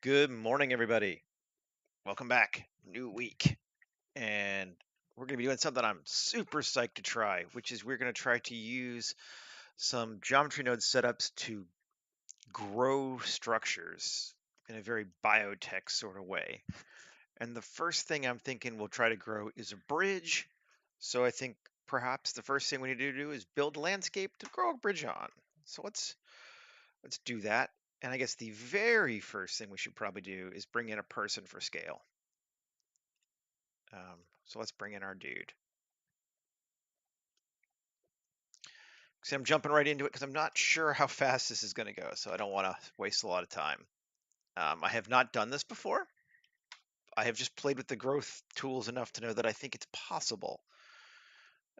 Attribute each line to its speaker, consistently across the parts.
Speaker 1: Good morning, everybody. Welcome back. New week. And we're going to be doing something I'm super psyched to try, which is we're going to try to use some geometry node setups to grow structures in a very biotech sort of way. And the first thing I'm thinking we'll try to grow is a bridge. So I think perhaps the first thing we need to do is build a landscape to grow a bridge on. So let's do that. And I guess the very first thing we should probably do is bring in a person for scale. So let's bring in our dude. So I'm jumping right into it because I'm not sure how fast this is going to go, so I don't want to waste a lot of time. I have not done this before. I have just played with the growth tools enough to know that I think it's possible.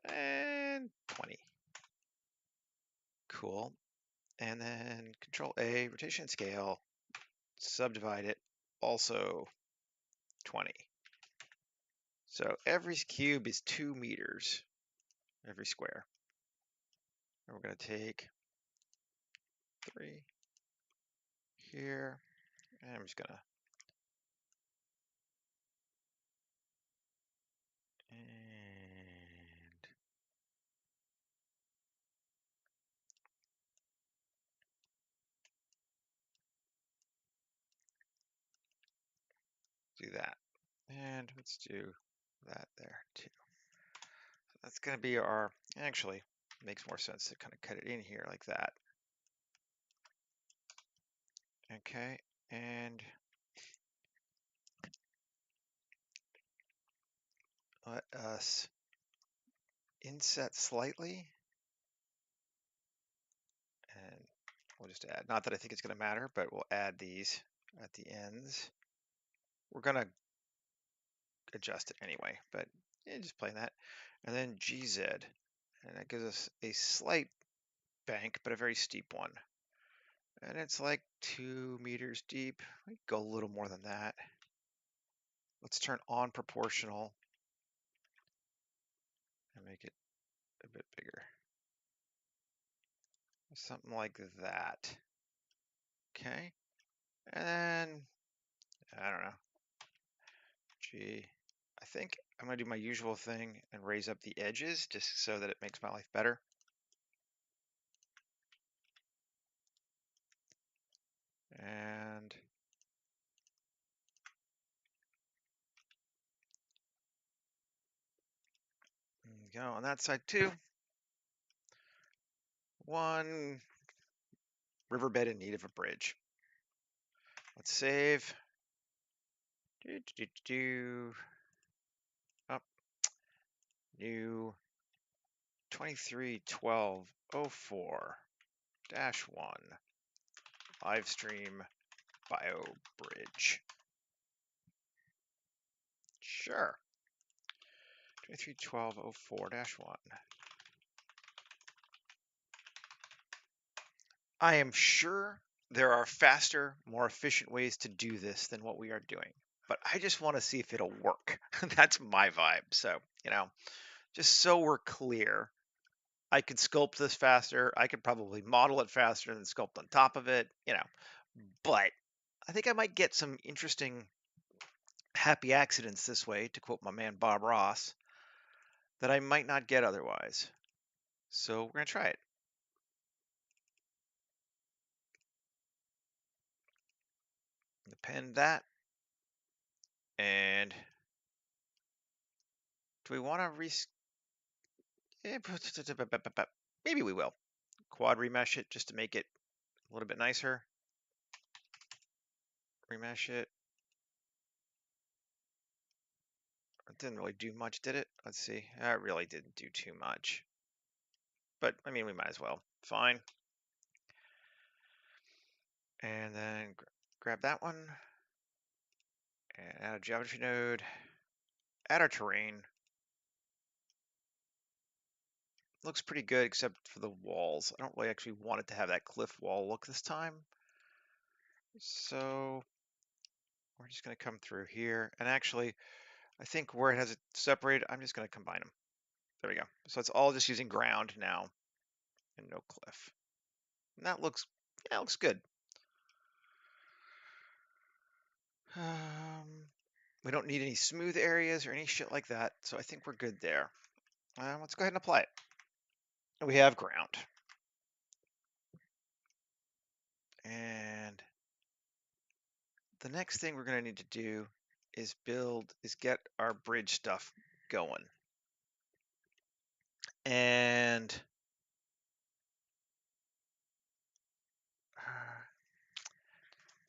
Speaker 1: And 20. Cool. And then Control A, rotation scale, subdivide it, also 20. So every cube is 2 meters, every square. And we're going to take 3 here, and I'm just going to and do that. And let's do that there too. So that's going to be our, actually, makes more sense to kind of cut it in here like that. Okay, and let us inset slightly. And we'll just add, not that I think it's going to matter, but we'll add these at the ends. We're going to adjust it anyway, but yeah, just playing that. And then GZ, and that gives us a slight bank, but a very steep one. And it's like 2 meters deep. We go a little more than that. Let's turn on proportional and make it a bit bigger. Something like that. Okay. And then, I don't know. Gee, I think I'm going to do my usual thing and raise up the edges just so that it makes my life better. And go on that side too. One riverbed in need of a bridge. Let's save. Up. New 231204-1 live stream bio bridge. Sure. 231204-1. I am sure there are faster, more efficient ways to do this than what we are doing, but I just want to see if it'll work. That's my vibe. So, just so we're clear, I could sculpt this faster. I could probably model it faster than sculpt on top of it, but I think I might get some interesting happy accidents this way, to quote my man Bob Ross, that I might not get otherwise. So we're going to try it. Append that. And do we want to maybe we will. Quad remesh it just to make it a little bit nicer. Remesh it. It didn't really do much, did it? Let's see. It really didn't do too much. But, I mean, we might as well. Fine. And then grab that one. And add a geometry node. Add our terrain. Looks pretty good except for the walls. I don't really actually want it to have that cliff wall look this time. So we're just going to come through here. And actually, I think where it has it separated, I'm just going to combine them. There we go. So it's all just using ground now and no cliff. And that looks, yeah, it looks good. Um, we don't need any smooth areas or any shit like that, so I think we're good there. Let's go ahead and apply it. We have ground. And the next thing we're going to need to do is get our bridge stuff going. And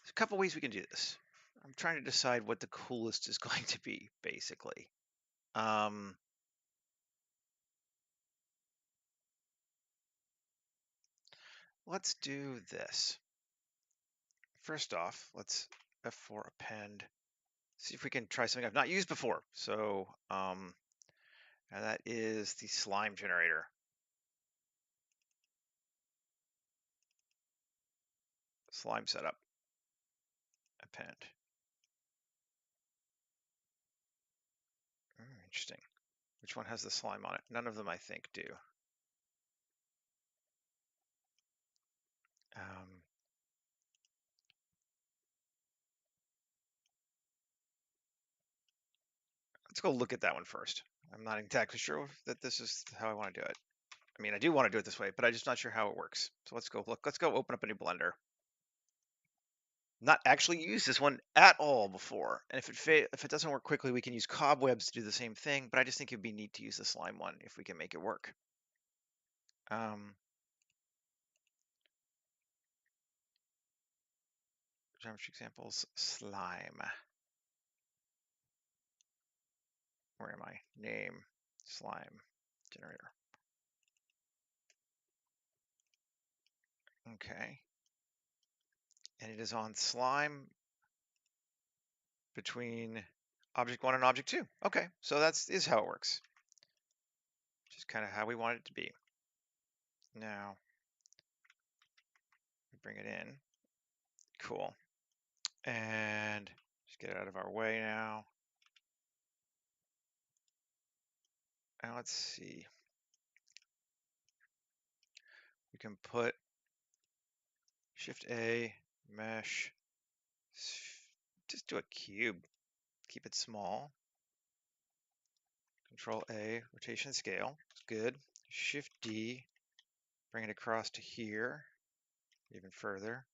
Speaker 1: there's a couple ways we can do this. I'm trying to decide what the coolest is going to be, basically. Let's do this. First off, let's F4 append. See if we can try something I've not used before. So, and that is the slime generator. Slime setup. Append. Interesting. Which one has the slime on it? None of them, I think, do. Let's go look at that one first. I'm not exactly sure that this is how I want to do it. I mean, I do want to do it this way, but I'm just not sure how it works. So let's go look. Let's go open up a new Blender. Not actually used this one at all before, and if it doesn't work quickly, we can use cobwebs to do the same thing. But I just think it'd be neat to use the slime one if we can make it work. Geometry examples, slime. Where am I? Name, slime, generator. Okay. And it is on slime between object 1 and object 2. Okay, so is how it works. Just kind of how we want it to be. Now, we bring it in. Cool. And just get it out of our way now. Now let's see. We can put Shift A, mesh, just do a cube. Keep it small. Control A, rotation scale. Good. Shift D, bring it across to here, even further.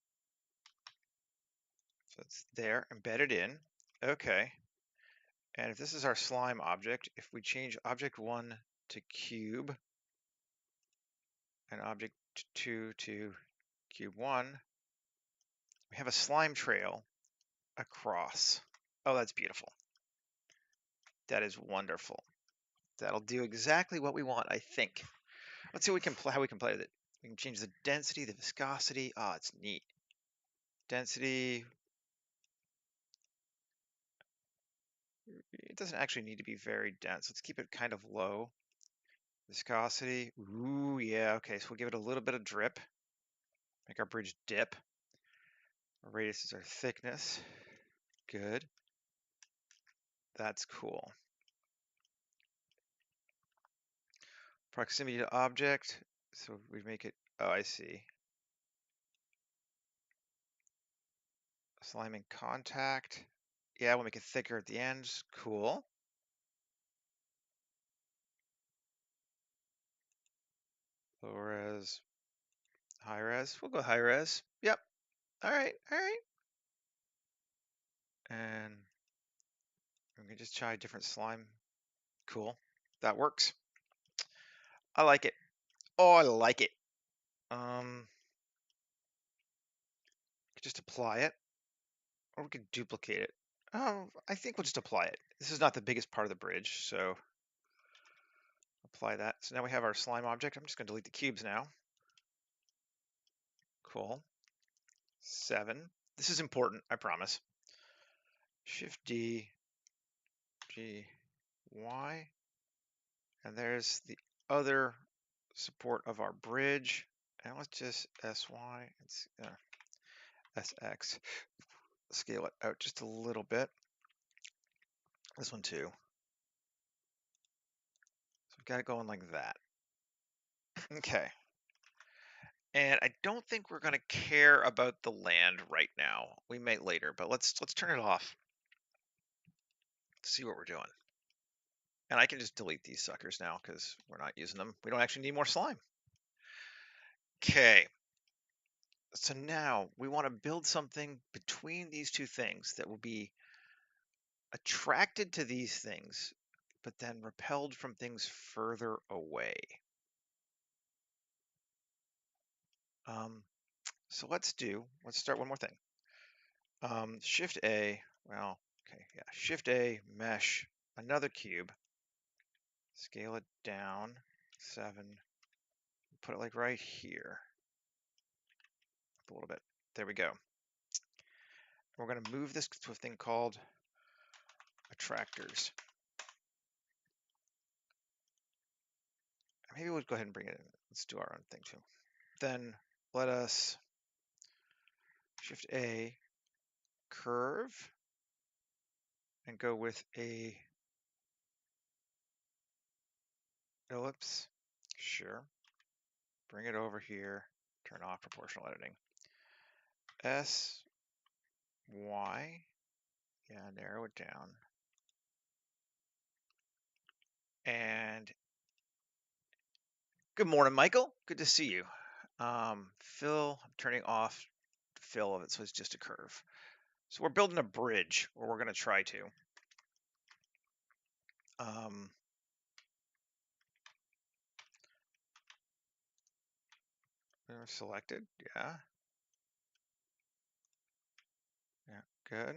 Speaker 1: So it's there, embedded in. Okay. And if this is our slime object, if we change object 1 to cube and object 2 to cube 1, we have a slime trail across. Oh, that's beautiful. That is wonderful. That'll do exactly what we want, I think. Let's see how we can play with it. We can change the density, the viscosity. Oh, it's neat. Density. It doesn't actually need to be very dense. Let's keep it kind of low. Viscosity. Ooh, yeah. Okay, so we'll give it a little bit of drip. Make our bridge dip. Our radius is our thickness. Good. That's cool. Proximity to object. So we make it, oh, I see. Slime in contact. Yeah, we'll make it thicker at the ends. Cool. Low res, high res. We'll go high res. Yep. All right. All right. And we can just try different slime. Cool. That works. I like it. Oh, I like it. Just apply it, or we could duplicate it. Oh, I think we'll just apply it. This is not the biggest part of the bridge, so apply that. So now we have our slime object. I'm just going to delete the cubes now. Cool. 7. This is important, I promise. Shift D, G, Y. And there's the other support of our bridge. And let's just SY, it's SX. Scale it out just a little bit. This one too. So we've got it going like that. Okay. And I don't think we're going to care about the land right now. We may later, but let's turn it off. See what we're doing. And I can just delete these suckers now because we're not using them. We don't actually need more slime. Okay. So now we want to build something between these two things that will be attracted to these things, but then repelled from things further away. So let's start one more thing. Shift A, well, okay, yeah, Shift A, mesh, another cube, scale it down, 7, put it like right here, a little bit. There we go. We're going to move this to a thing called attractors. Maybe we'll go ahead and bring it in. Let's do our own thing too. Then let us Shift A, curve, and go with a ellipse. Sure. Bring it over here. Turn off proportional editing. S, Y. Yeah, narrow it down. And good morning, Michael. Good to see you. Fill, I'm turning off fill of it, so it's just a curve. So we're building a bridge, or we're going to try to. Selected, yeah. Yeah, good.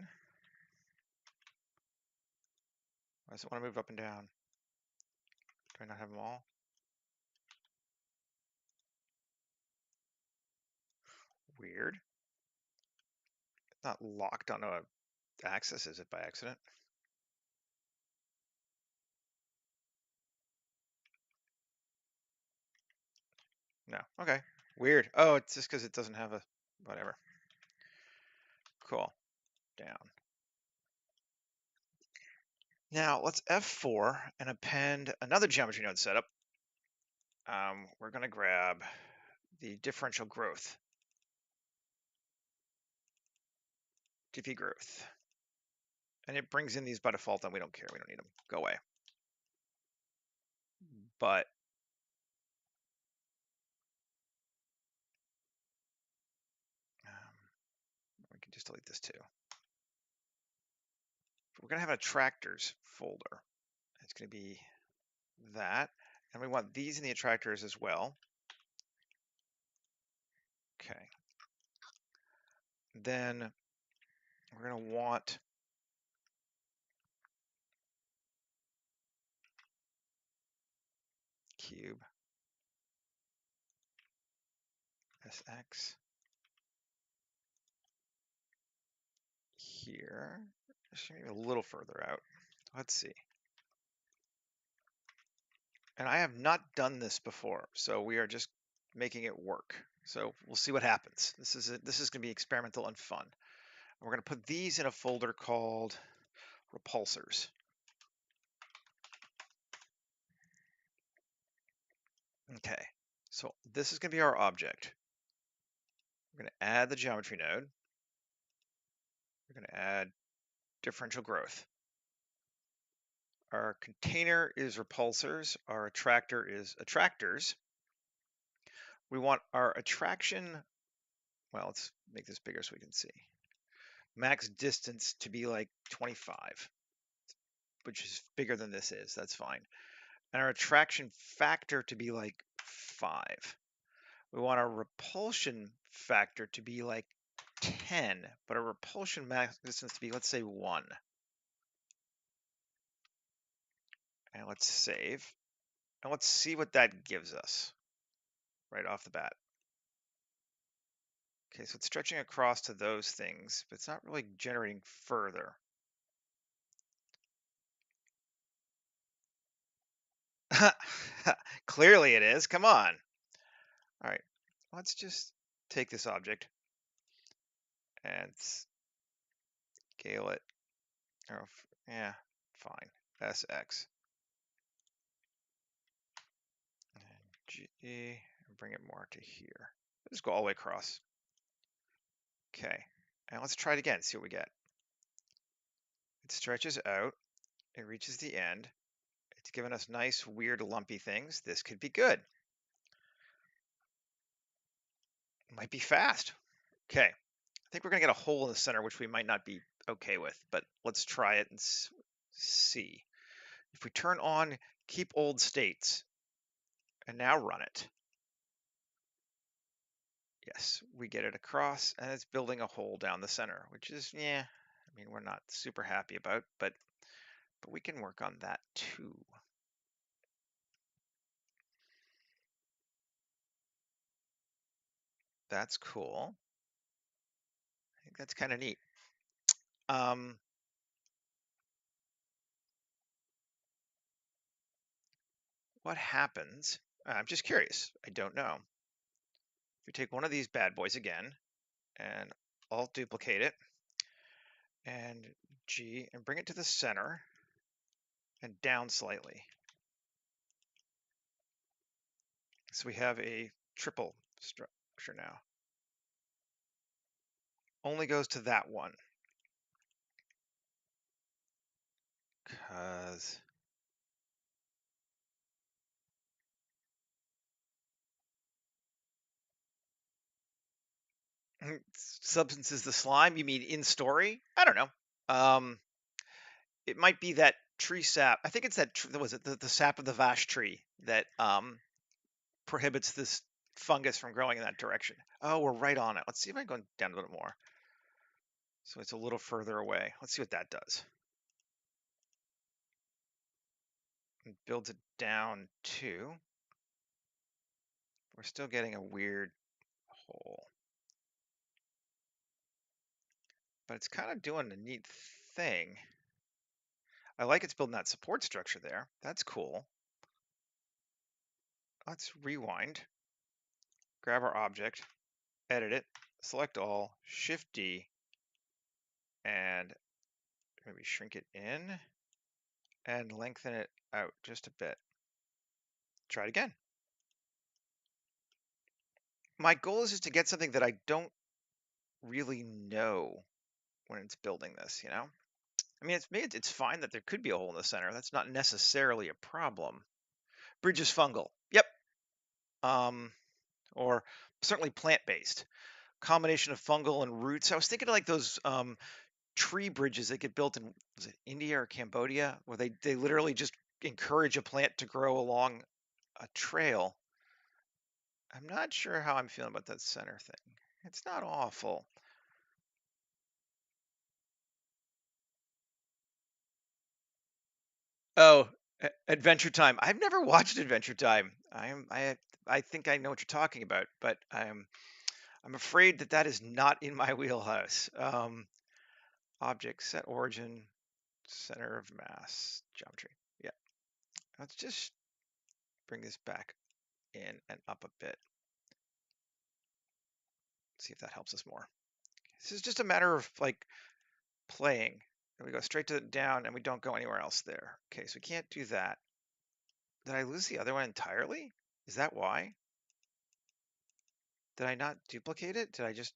Speaker 1: Why does it want to move up and down? Do I not have them all? Weird. It's not locked onto a axis, is it, by accident? No. Okay. Weird. Oh, it's just because it doesn't have a whatever. Cool. Down. Now let's F4 and append another geometry node setup. We're going to grab the differential growth. Diffy growth. And it brings in these by default, and we don't care. We don't need them. Go away. But we can just delete this too. We're going to have an attractors folder. It's going to be that. And we want these in the attractors as well. Okay. Then we're going to want cube SX here. Maybe a little further out. Let's see. And I have not done this before, so we are just making it work. So we'll see what happens. This is going to be experimental and fun. We're going to put these in a folder called repulsors. Okay, so this is going to be our object. We're going to add the geometry node. We're going to add differential growth. Our container is repulsors. Our attractor is attractors. We want our attraction, well, let's make this bigger so we can see. Max distance to be like 25, which is bigger than this is. That's fine. And our attraction factor to be like 5. We want our repulsion factor to be like 10, but our repulsion max distance to be, let's say, 1. And let's save. And let's see what that gives us right off the bat. Okay, so it's stretching across to those things, but it's not really generating further. Clearly it is. Come on. All right, let's just take this object and scale it. Or, yeah, fine. SX. And G, and bring it more to here. Let's go all the way across. Okay, and let's try it again, see what we get. It stretches out, it reaches the end. It's giving us nice, weird, lumpy things. This could be good. Might be fast. Okay, I think we're gonna get a hole in the center, which we might not be okay with, but let's try it and see. If we turn on keep old states and now run it, yes, we get it across and it's building a hole down the center, which is, yeah, I mean, we're not super happy about, but we can work on that too. That's cool. I think that's kind of neat. Um, what happens? I'm just curious. I don't know. If we take one of these bad boys again and Alt duplicate it and G and bring it to the center and down slightly. So we have a triple structure now. Only goes to that one. Because substance is the slime. You mean in story? I don't know. Um, it might be that tree sap. I think it's that. Was it the sap of the vash tree that prohibits this fungus from growing in that direction? Oh, we're right on it. Let's see if I go down a little more. So it's a little further away. Let's see what that does. It builds it down too. We're still getting a weird hole. But it's kind of doing a neat thing. I like it's building that support structure there. That's cool. Let's rewind, grab our object, edit it, select all, Shift D, and maybe shrink it in and lengthen it out just a bit. Try it again. My goal is just to get something that I don't really know when it's building this, you know? I mean, it's fine that there could be a hole in the center. That's not necessarily a problem. Bridge is fungal. Yep. Or certainly plant-based. Combination of fungal and roots. I was thinking of like those tree bridges that get built in, was it India or Cambodia, where they literally just encourage a plant to grow along a trail. I'm not sure how I'm feeling about that center thing. It's not awful. Oh, Adventure Time. I've never watched Adventure Time. I think I know what you're talking about, but I'm afraid that that is not in my wheelhouse. Object set origin, center of mass, geometry. Yeah, let's just bring this back in and up a bit. See if that helps us more. This is just a matter of like playing. And we go straight to down and we don't go anywhere else there. Okay, so we can't do that. Did I lose the other one entirely? Is that why? Did I not duplicate it? Did I just...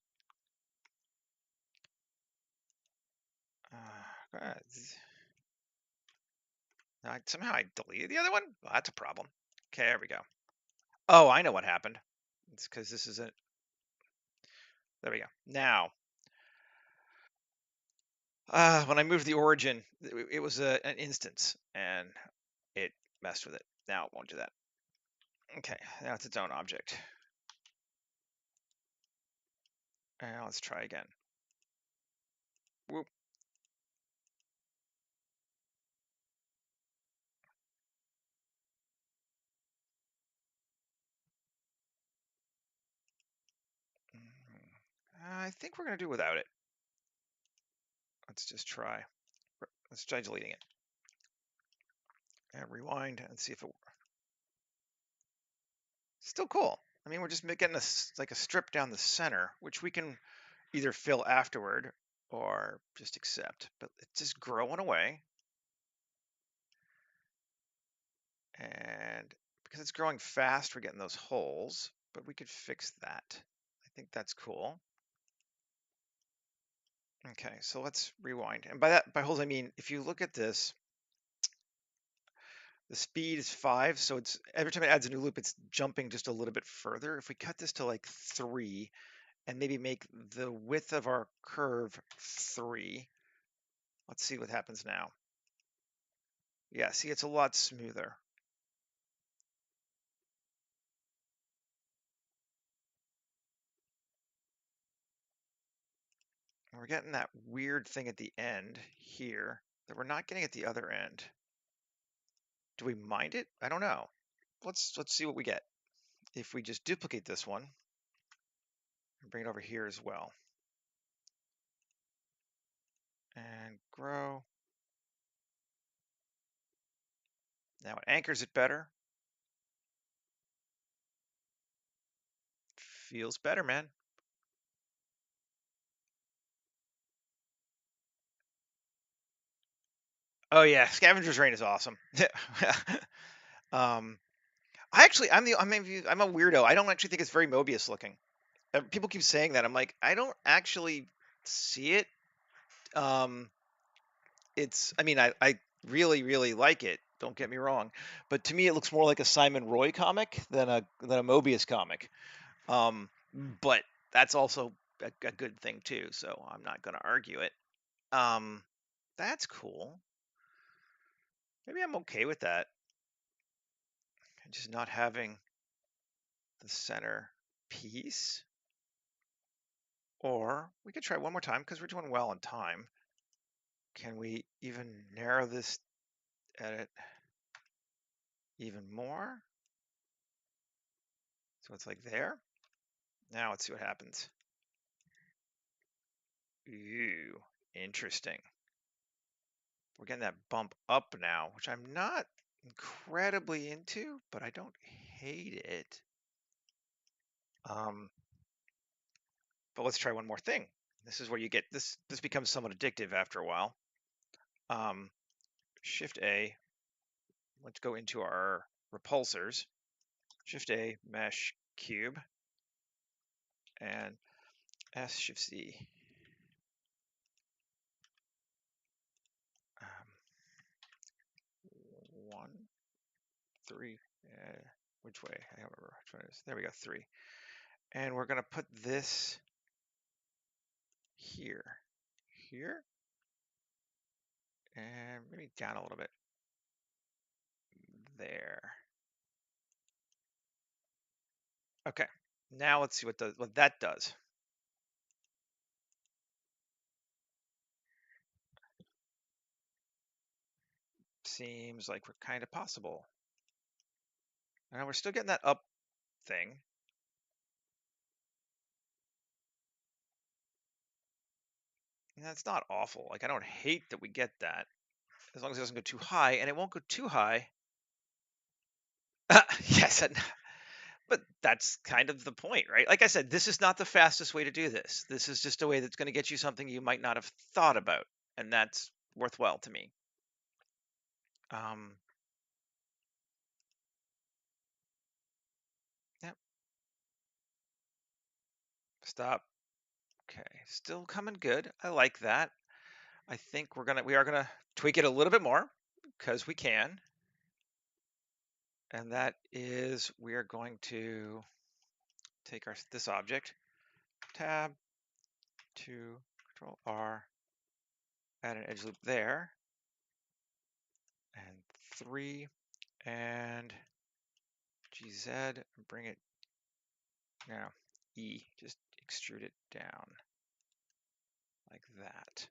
Speaker 1: God. Somehow I deleted the other one? Well, that's a problem. Okay, there we go. Oh, I know what happened. It's because this isn't... There we go. Now, when I moved the origin, it was an instance, and it messed with it. Now it won't do that. Okay, now it's its own object. And let's try again. Whoop. I think we're going to do without it. Let's just try. Let's try deleting it. And rewind and see if it... Still cool. I mean, we're just getting like a strip down the center, which we can either fill afterward or just accept. But it's just growing away. And because it's growing fast, we're getting those holes, but we could fix that. think that's cool. Okay, so let's rewind. And by that, by holes, I mean, if you look at this, the speed is 5, so it's every time it adds a new loop, it's jumping just a little bit further. If we cut this to like 3 and maybe make the width of our curve 3, let's see what happens now. Yeah, see, it's a lot smoother. And we're getting that weird thing at the end here that we're not getting at the other end. Do we mind it? I don't know. Let's see what we get. If we just duplicate this one and bring it over here as well. And grow. Now it anchors it better. Feels better, man. Oh yeah, Scavenger's Reign is awesome. um, I'm a weirdo. I don't actually think it's very Mobius looking. People keep saying that. I'm like, I don't actually see it. Um, I mean, I really, really like it. Don't get me wrong, but to me, it looks more like a Simon Roy comic than a Mobius comic. Um, but that's also a good thing too. So I'm not going to argue it. Um, that's cool. Maybe I'm okay with that. Just not having the center piece. Or we could try one more time because we're doing well on time. Can we even narrow this edit even more? So it's like there. Now let's see what happens. Ooh, interesting. We're getting that bump up now, which I'm not incredibly into, but I don't hate it. But let's try one more thing. This is where you get this. This becomes somewhat addictive after a while. Shift A. Let's go into our repulsors. Shift A, mesh cube, and S Shift C. 1, 3. Which way? I don't remember which one it is. There we go, 3. And we're gonna put this here, here, and maybe down a little bit. There. Okay. Now let's see what that does. Seems like we're kind of possible. Now we're still getting that up thing. And that's not awful. Like, I don't hate that we get that, as long as it doesn't go too high, and it won't go too high. Yes, but that's kind of the point, right? Like I said, this is not the fastest way to do this. This is just a way that's going to get you something you might not have thought about, and that's worthwhile to me. Yep. Stop. Okay, still coming good. I like that. I think we are gonna tweak it a little bit more because we can, and that is we are going to take this object, tab, 2, Control R, add an edge loop there, and 3, and GZ, and bring it now, E, just extrude it down like that.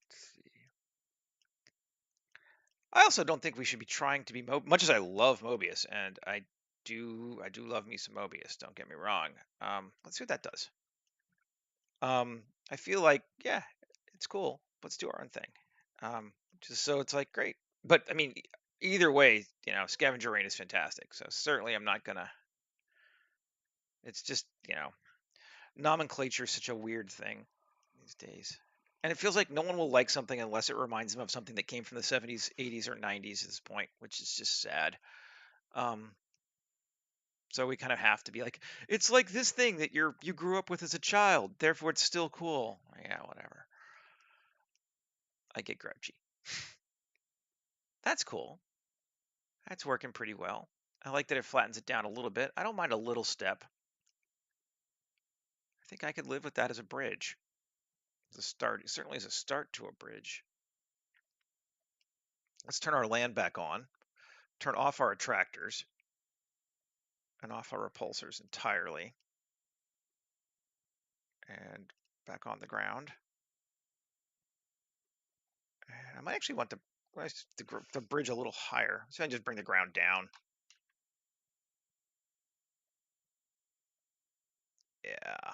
Speaker 1: Let's see. I also don't think we should be trying to be much as I love Mobius, and I do love me some Mobius. Don't get me wrong. Let's see what that does. I feel like yeah, it's cool. Let's do our own thing. Just so it's like great. But I mean, either way, Scavenger Rain is fantastic. So certainly I'm not gonna. It's just nomenclature is such a weird thing these days. And it feels like no one will like something unless it reminds them of something that came from the 70s, 80s, or 90s at this point, which is just sad. Um, so we kind of have to be like, it's like this thing that you grew up with as a child, therefore it's still cool. Yeah, whatever. I get grouchy. That's cool. That's working pretty well. I like that it flattens it down a little bit. I don't mind a little step. I think I could live with that as a bridge. As a start, it certainly is a start to a bridge. Let's turn our land back on, turn off our attractors, and off our repulsors entirely. And back on the ground. And I might actually want the bridge a little higher. So I just bring the ground down. Yeah.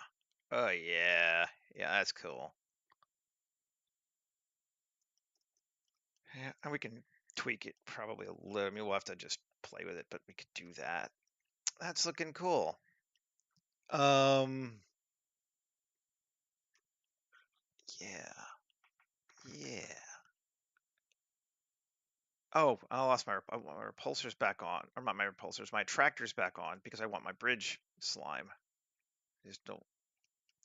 Speaker 1: Oh yeah. Yeah, that's cool. Yeah, and we can tweak it probably a little. I mean, we'll have to just play with it, but we could do that. That's looking cool. Um, yeah, yeah. Oh, I want my repulsors back on, or not my repulsors, my attractors back on because I want my bridge slime. I just don't.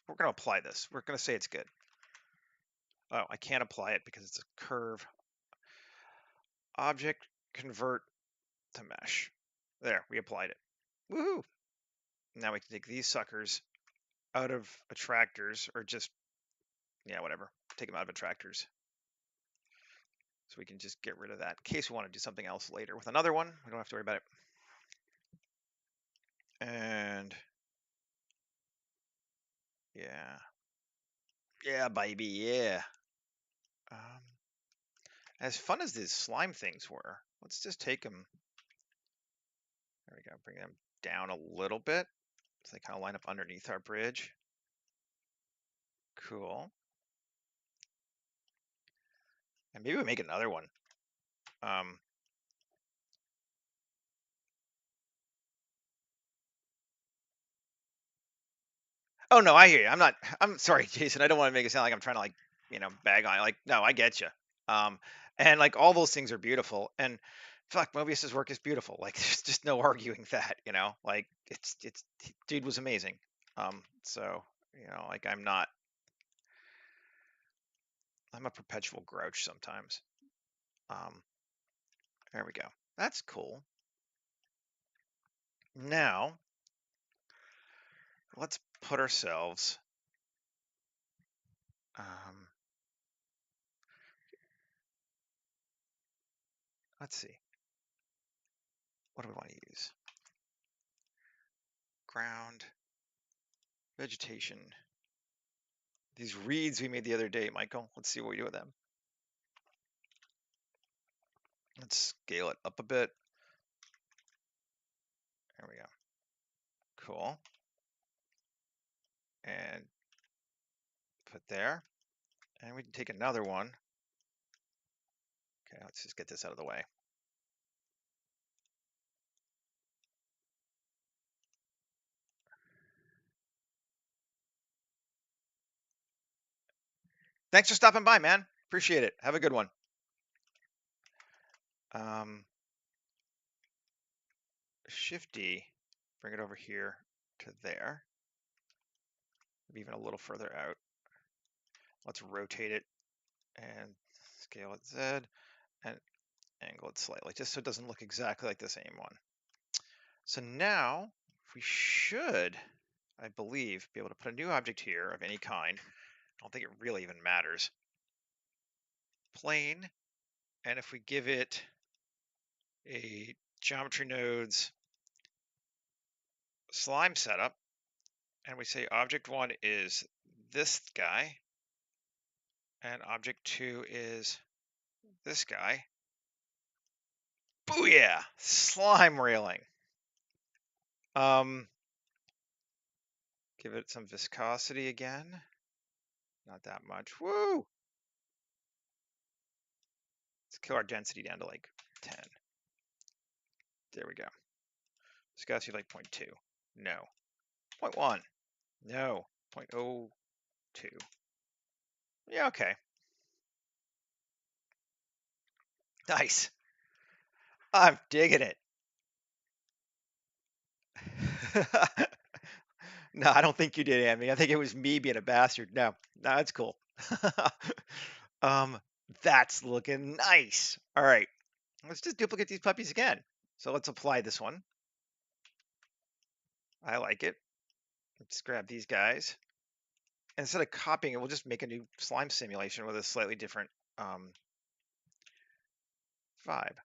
Speaker 1: We're gonna apply this. We're gonna say it's good. Oh, I can't apply it because it's a curve. Object convert to mesh. There, we applied it. Woohoo! Now we can take these suckers out of attractors, or just, yeah, whatever. Take them out of attractors. So we can just get rid of that in case we want to do something else later with another one. We don't have to worry about it. And yeah. Yeah, baby, yeah. Um, as fun as these slime things were, let's just take them. There we go. Bring them down a little bit so they kind of line up underneath our bridge. Cool. And maybe we make another one. Um, oh no, I hear you. I'm sorry, Jason. I don't want to make it sound like I'm trying to bag on it. Like, no, I get you. Um, and like all those things are beautiful. And fuck, Mobius's work is beautiful. Like, there's just no arguing that. Like it's dude was amazing. So like I'm a perpetual grouch sometimes. Um, there we go. That's cool. Now let's put ourselves. Um, let's see. What do we want to use? Ground, vegetation. These reeds we made the other day, Michael. Let's see what we do with them. Let's scale it up a bit. There we go. Cool. And put there. And we can take another one. Okay, let's just get this out of the way. Thanks for stopping by, man. Appreciate it. Have a good one. Shift D, bring it over here to there. Maybe even a little further out. Let's rotate it and scale it Z and angle it slightly, just so it doesn't look exactly like the same one. So now we should, I believe, be able to put a new object here of any kind. I don't think it really even matters. Plane, and if we give it a geometry nodes slime setup, and we say object 1 is this guy, and object 2 is this guy. Booyah! Slime railing. Give it some viscosity again. Not that much. Woo! Let's kill our density down to like 10. There we go. Viscosity like 0.2. No. 0.1. No. 0.02. Yeah, okay. Nice. I'm digging it. No, I don't think you did, Amy. I think it was me being a bastard. No, no, that's cool. um, that's looking nice. All right, let's just duplicate these puppies again. So let's apply this one. I like it. Let's grab these guys. Instead of copying it, we'll just make a new slime simulation with a slightly different um, vibe.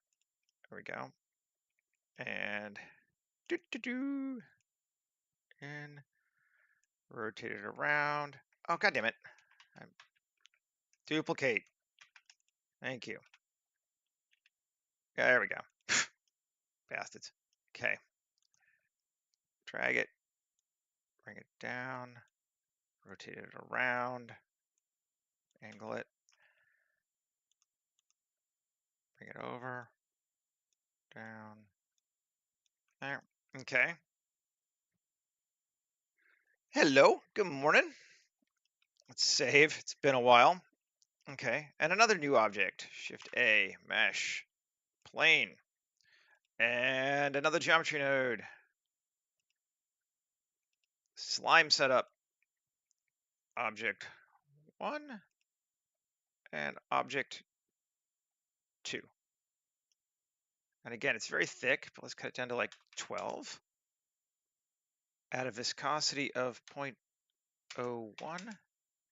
Speaker 1: There we go. And and rotate it around. Oh, God damn it. Duplicate. Thank you. There we go. Bastards. Okay. Drag it. Bring it down. Rotate it around. Angle it. Bring it over. Down. There. Okay. Hello. Good morning. Let's save. It's been a while. Okay. And another new object. Shift A. Mesh. Plane. And another geometry node. Slime setup. Object 1 and object 2. And again, it's very thick, but let's cut it down to like 12. Add a viscosity of 0.01.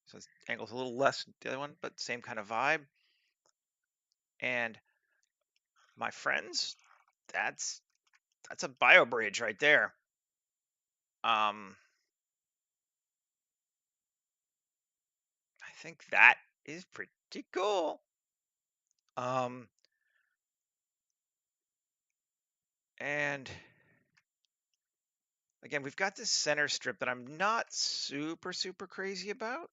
Speaker 1: So its angle's a little less than the other one, but same kind of vibe. And my friends, that's a bio bridge right there. I think that is pretty cool. And again, we've got this center strip that I'm not super crazy about,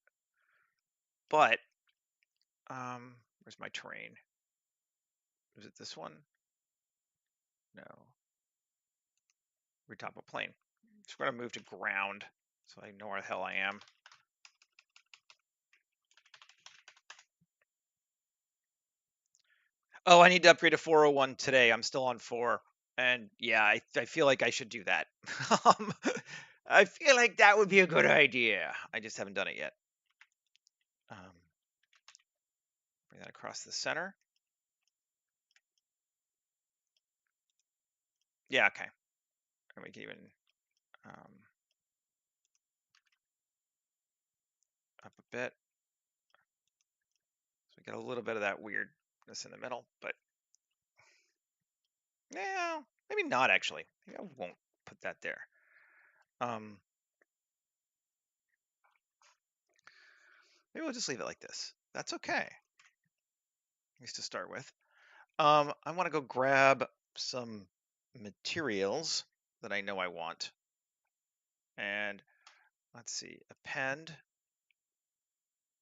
Speaker 1: but where's my terrain? Is it this one? No. Retop a plane. So we're gonna move to ground so I know where the hell I am. Oh, I need to upgrade to 401 today. I'm still on 4. And yeah, I feel like I should do that. I feel like that would be a good idea. I just haven't done it yet. Bring that across the center. Yeah, okay. And we can even up a bit. So we get a little bit of that weirdness in the middle, but yeah, maybe not actually. Maybe I won't put that there. Maybe we'll just leave it like this. That's okay. At least to start with. I want to go grab some materials that I know I want. And let's see, append.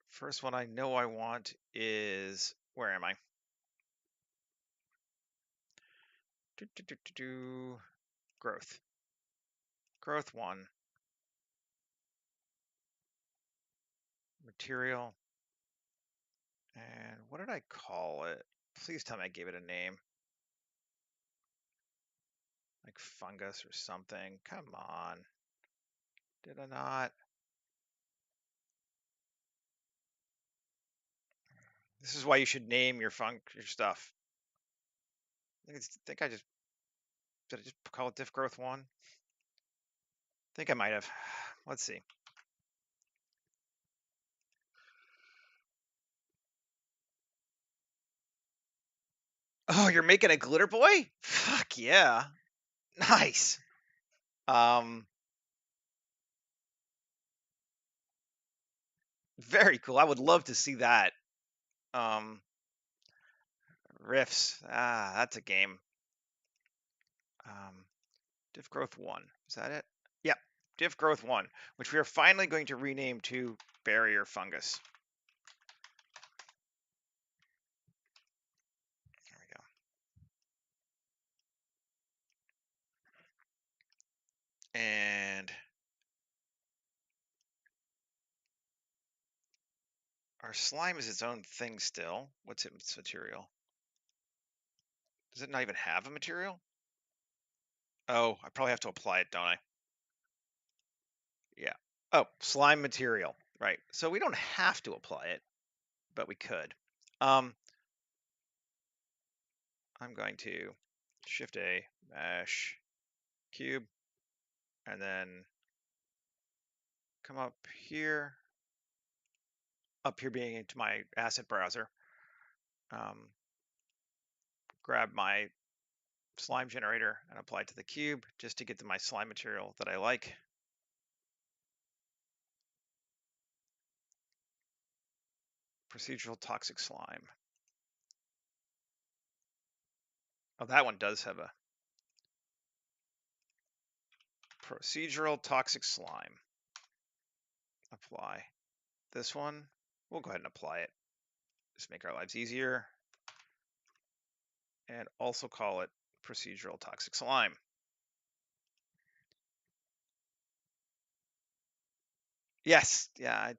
Speaker 1: First one I know I want is, where am I? Growth. Growth 1. Material. And what did I call it? Please tell me I gave it a name. Like fungus or something. Come on. Did I not? This is why you should name your stuff. I think I just did I just call it diff growth 1? I think I might have. Let's see. Oh, you're making a glitter boy? Fuck yeah. Nice. Very cool. I would love to see that. Riffs. Ah, that's a game. Diff growth 1. Is that it? Yep. Diff growth 1, which we are finally going to rename to barrier fungus. There we go. And Our slime is its own thing still. What's its material? Does it not even have a material? Oh, I probably have to apply it, don't I? Yeah. Oh, slime material. Right. So we don't have to apply it, but we could. I'm going to Shift A, mesh, cube, and then come up here being into my asset browser. Grab my slime generator and apply it to the cube just to get to my slime material that I like. Procedural toxic slime. Oh, that one does have a procedural toxic slime. Apply this one. We'll go ahead and apply it. Just make our lives easier. And also call it procedural toxic slime. Yes, yeah,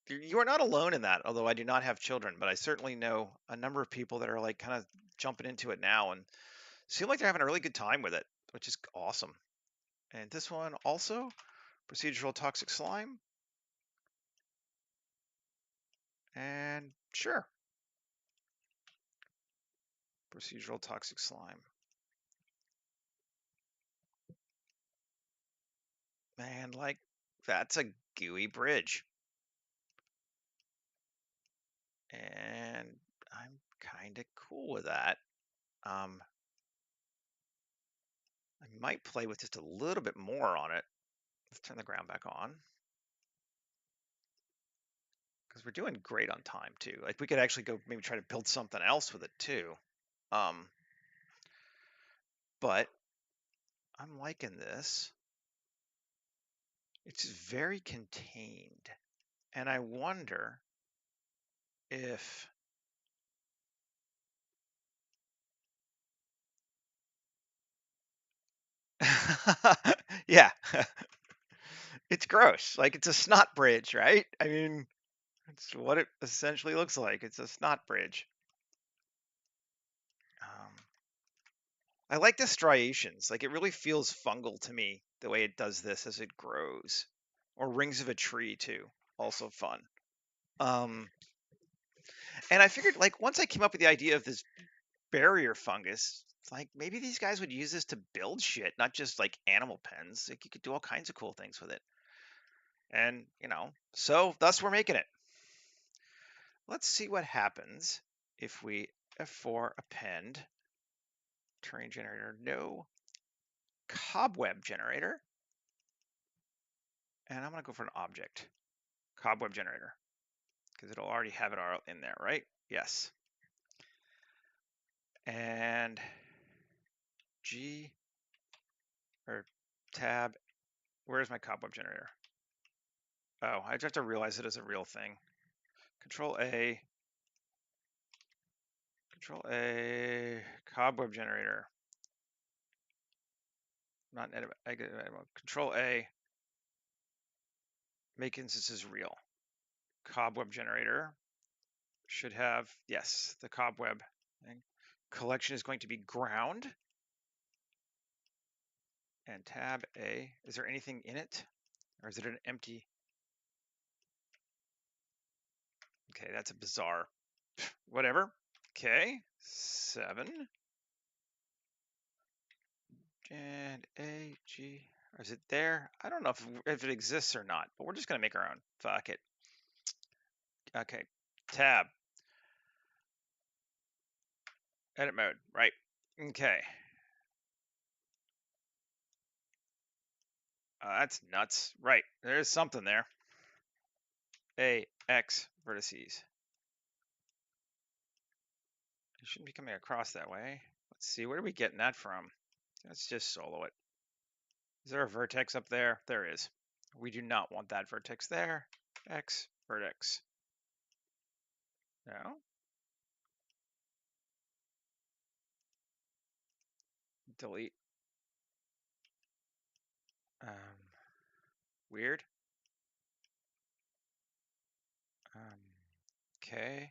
Speaker 1: you are not alone in that, although I do not have children, but I certainly know a number of people that are like kind of jumping into it now and seem like they're having a really good time with it, which is awesome. And this one also, procedural toxic slime. And sure, procedural toxic slime. Man, like that's a gooey bridge. And I'm kind of cool with that. I might play with just a little bit more on it. Let's turn the ground back on. Because we're doing great on time too. Like we could actually go maybe try to build something else with it too. But I'm liking this. It's very contained. And I wonder if yeah, it's gross. Like it's a snot bridge, right? I mean, it's what it essentially looks like. It's a snot bridge. I like the striations. Like it really feels fungal to me the way it does this as it grows. Or rings of a tree too. Also fun. Um, and I figured like once I came up with the idea of this barrier fungus, like maybe these guys would use this to build shit, not just like animal pens. Like you could do all kinds of cool things with it. And, so thus we're making it. Let's see what happens if we F4 append terrain generator, no cobweb generator. And I'm going to go for an object, cobweb generator, because it'll already have it all in there, right? Yes. And G or tab, where's my cobweb generator? Oh, I just have to realize it is a real thing. Control A, cobweb generator. Not edit, Control A, make instances real. Cobweb generator should have, yes, the cobweb thing. Collection is going to be ground. And tab A, is there anything in it? Or is it an empty? Okay, that's a bizarre, whatever. Okay, 7. And A, G, or is it there? I don't know if it exists or not, but we're just gonna make our own. Fuck it. Okay, tab. Edit mode, right. Okay. That's nuts. Right, there's something there. A, X, vertices. You shouldn't be coming across that way. Let's see, where are we getting that from? Let's just solo it. Is there a vertex up there? There is. We do not want that vertex there. X, vertex. No. Delete. Weird. Okay.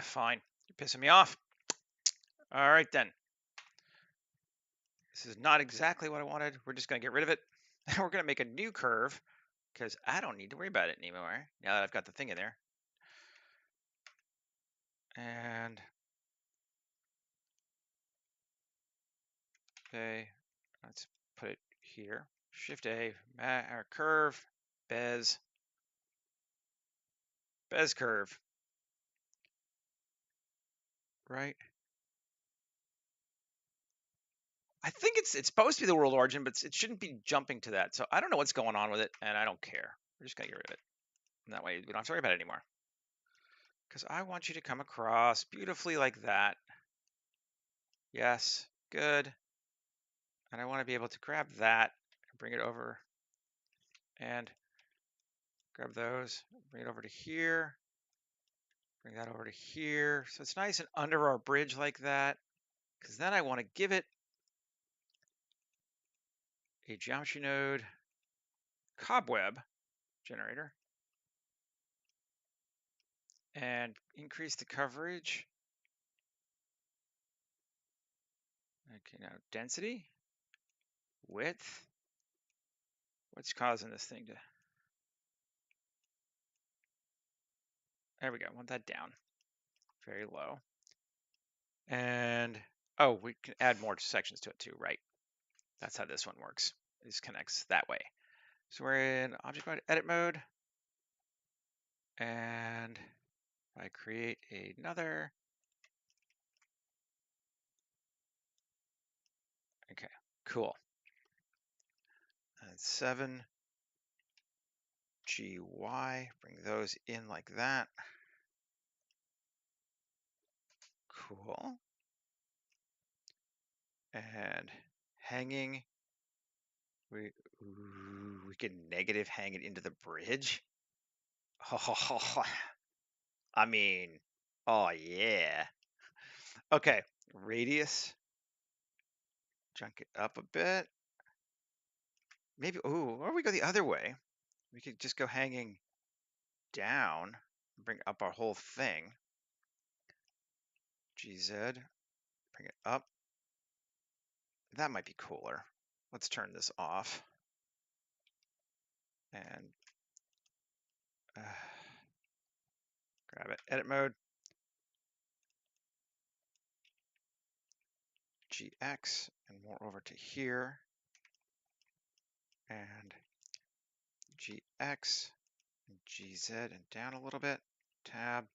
Speaker 1: Fine. You're pissing me off. All right, then. This is not exactly what I wanted. We're just going to get rid of it. And we're going to make a new curve because I don't need to worry about it anymore now that I've got the thing in there. And okay, let's put it here. Shift A, our curve, Bez curve, right? I think it's supposed to be the world origin, but it shouldn't be jumping to that. So I don't know what's going on with it, and I don't care. We're just gonna get rid of it. And that way we don't have to worry about it anymore. Because I want you to come across beautifully like that. Yes, good. And I want to be able to grab that and bring it over and grab those, bring it over to here, bring that over to here. So it's nice and under our bridge like that. Because then I want to give it a geometry node cobweb generator and increase the coverage. Okay, now density, width. What's causing this thing to? There we go. I want that down very low. And oh, we can add more sections to it too, right? That's how this one works. This connects that way. So we're in object mode, edit mode. And I create another. Okay, cool. And 7 GY, bring those in like that. Cool. And hanging, we can negative hang it into the bridge. Oh, I mean, oh yeah. Okay, radius, chunk it up a bit. Maybe, or we go the other way. We could just go hanging down, bring up our whole thing. GZ, bring it up. That might be cooler. Let's turn this off. And grab it, edit mode. GX, and more over to here. And GX, and GZ, and down a little bit. Tab.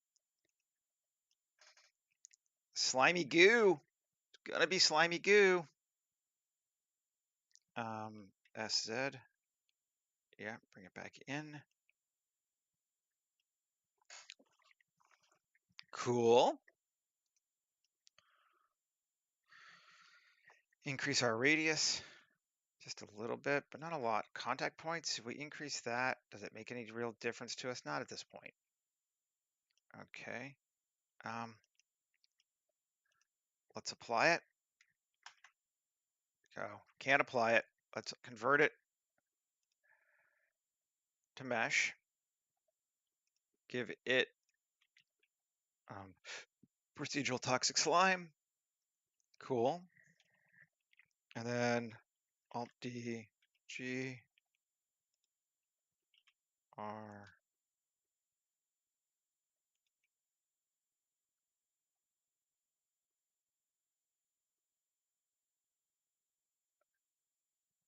Speaker 1: Slimy goo. It's gonna be slimy goo. SZ. Yeah, bring it back in. Cool. Increase our radius just a little bit, but not a lot. Contact points, if we increase that, does it make any real difference to us? Not at this point. Okay. Let's apply it. Go. Can't apply it. Let's convert it to mesh. Give it procedural toxic slime. Cool. And then Alt D G R.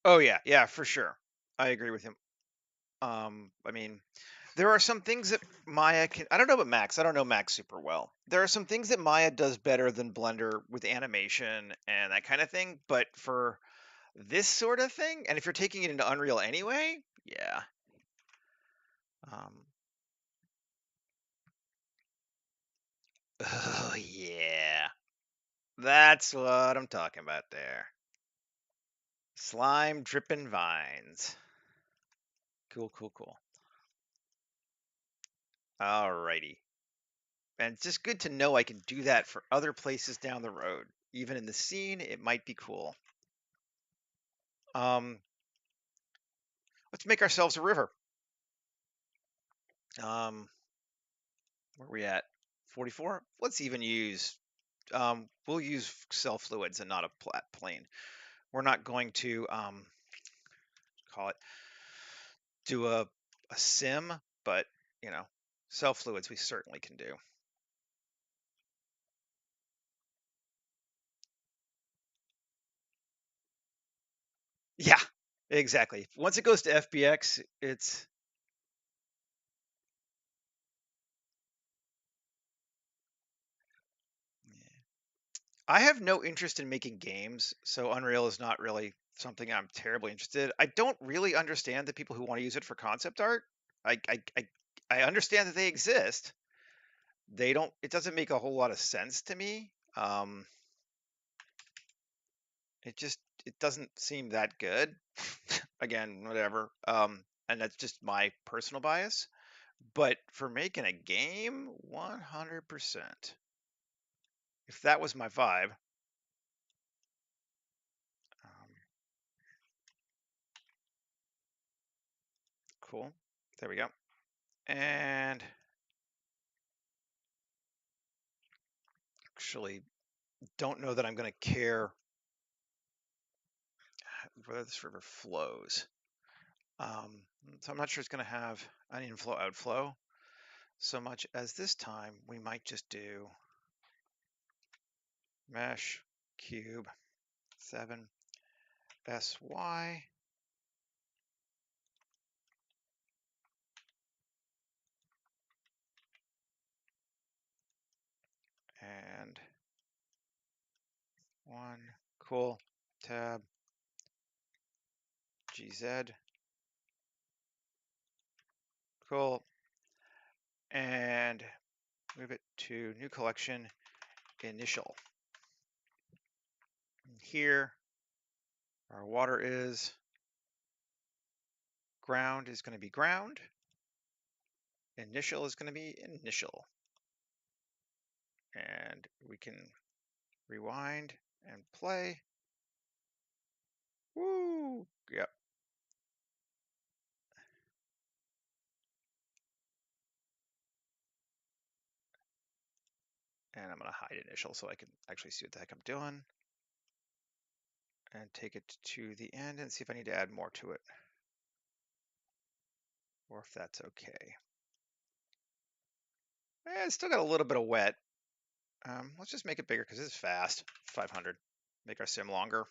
Speaker 1: Oh yeah, for sure. I agree with him. I mean, there are some things that Maya can. I don't know about Max. I don't know Max super well. There are some things that Maya does better than Blender with animation and that kind of thing. But for this sort of thing, and if you're taking it into Unreal anyway, yeah. Oh yeah, that's what I'm talking about there. Slime dripping vines. Cool, cool, cool. Alrighty. And it's just good to know I can do that for other places down the road. Even in the scene, it might be cool. Let's make ourselves a river. Where are we at? 44? Let's even use, we'll use cell fluids and not a flat plane. We're not going to, call it, do a sim, but, you know, cell fluids we certainly can do. Yeah, exactly. Once it goes to FBX, it's, I have no interest in making games, so Unreal is not really something I'm terribly interested. I don't really understand the people who want to use it for concept art. I understand that they exist. They don't, it doesn't make a whole lot of sense to me. It just, it doesn't seem that good. Again, whatever. And that's just my personal bias. But for making a game, 100%. If that was my vibe, um, cool. There we go. And actually, don't know that I'm going to care whether this river flows. So I'm not sure it's going to have an inflow outflow so much as this time we might just do mesh cube 7 sy and 1 cool tab gz cool and move it to new collection initial. Here our water is ground is going to be ground, initial is going to be initial, and we can rewind and play. Woo! Yep. And I'm going to hide initial so I can actually see what the heck I'm doing. And take it to the end and see if I need to add more to it. Or if that's okay. It's still got a little bit of wet. Let's just make it bigger because it's fast. 500. Make our sim longer.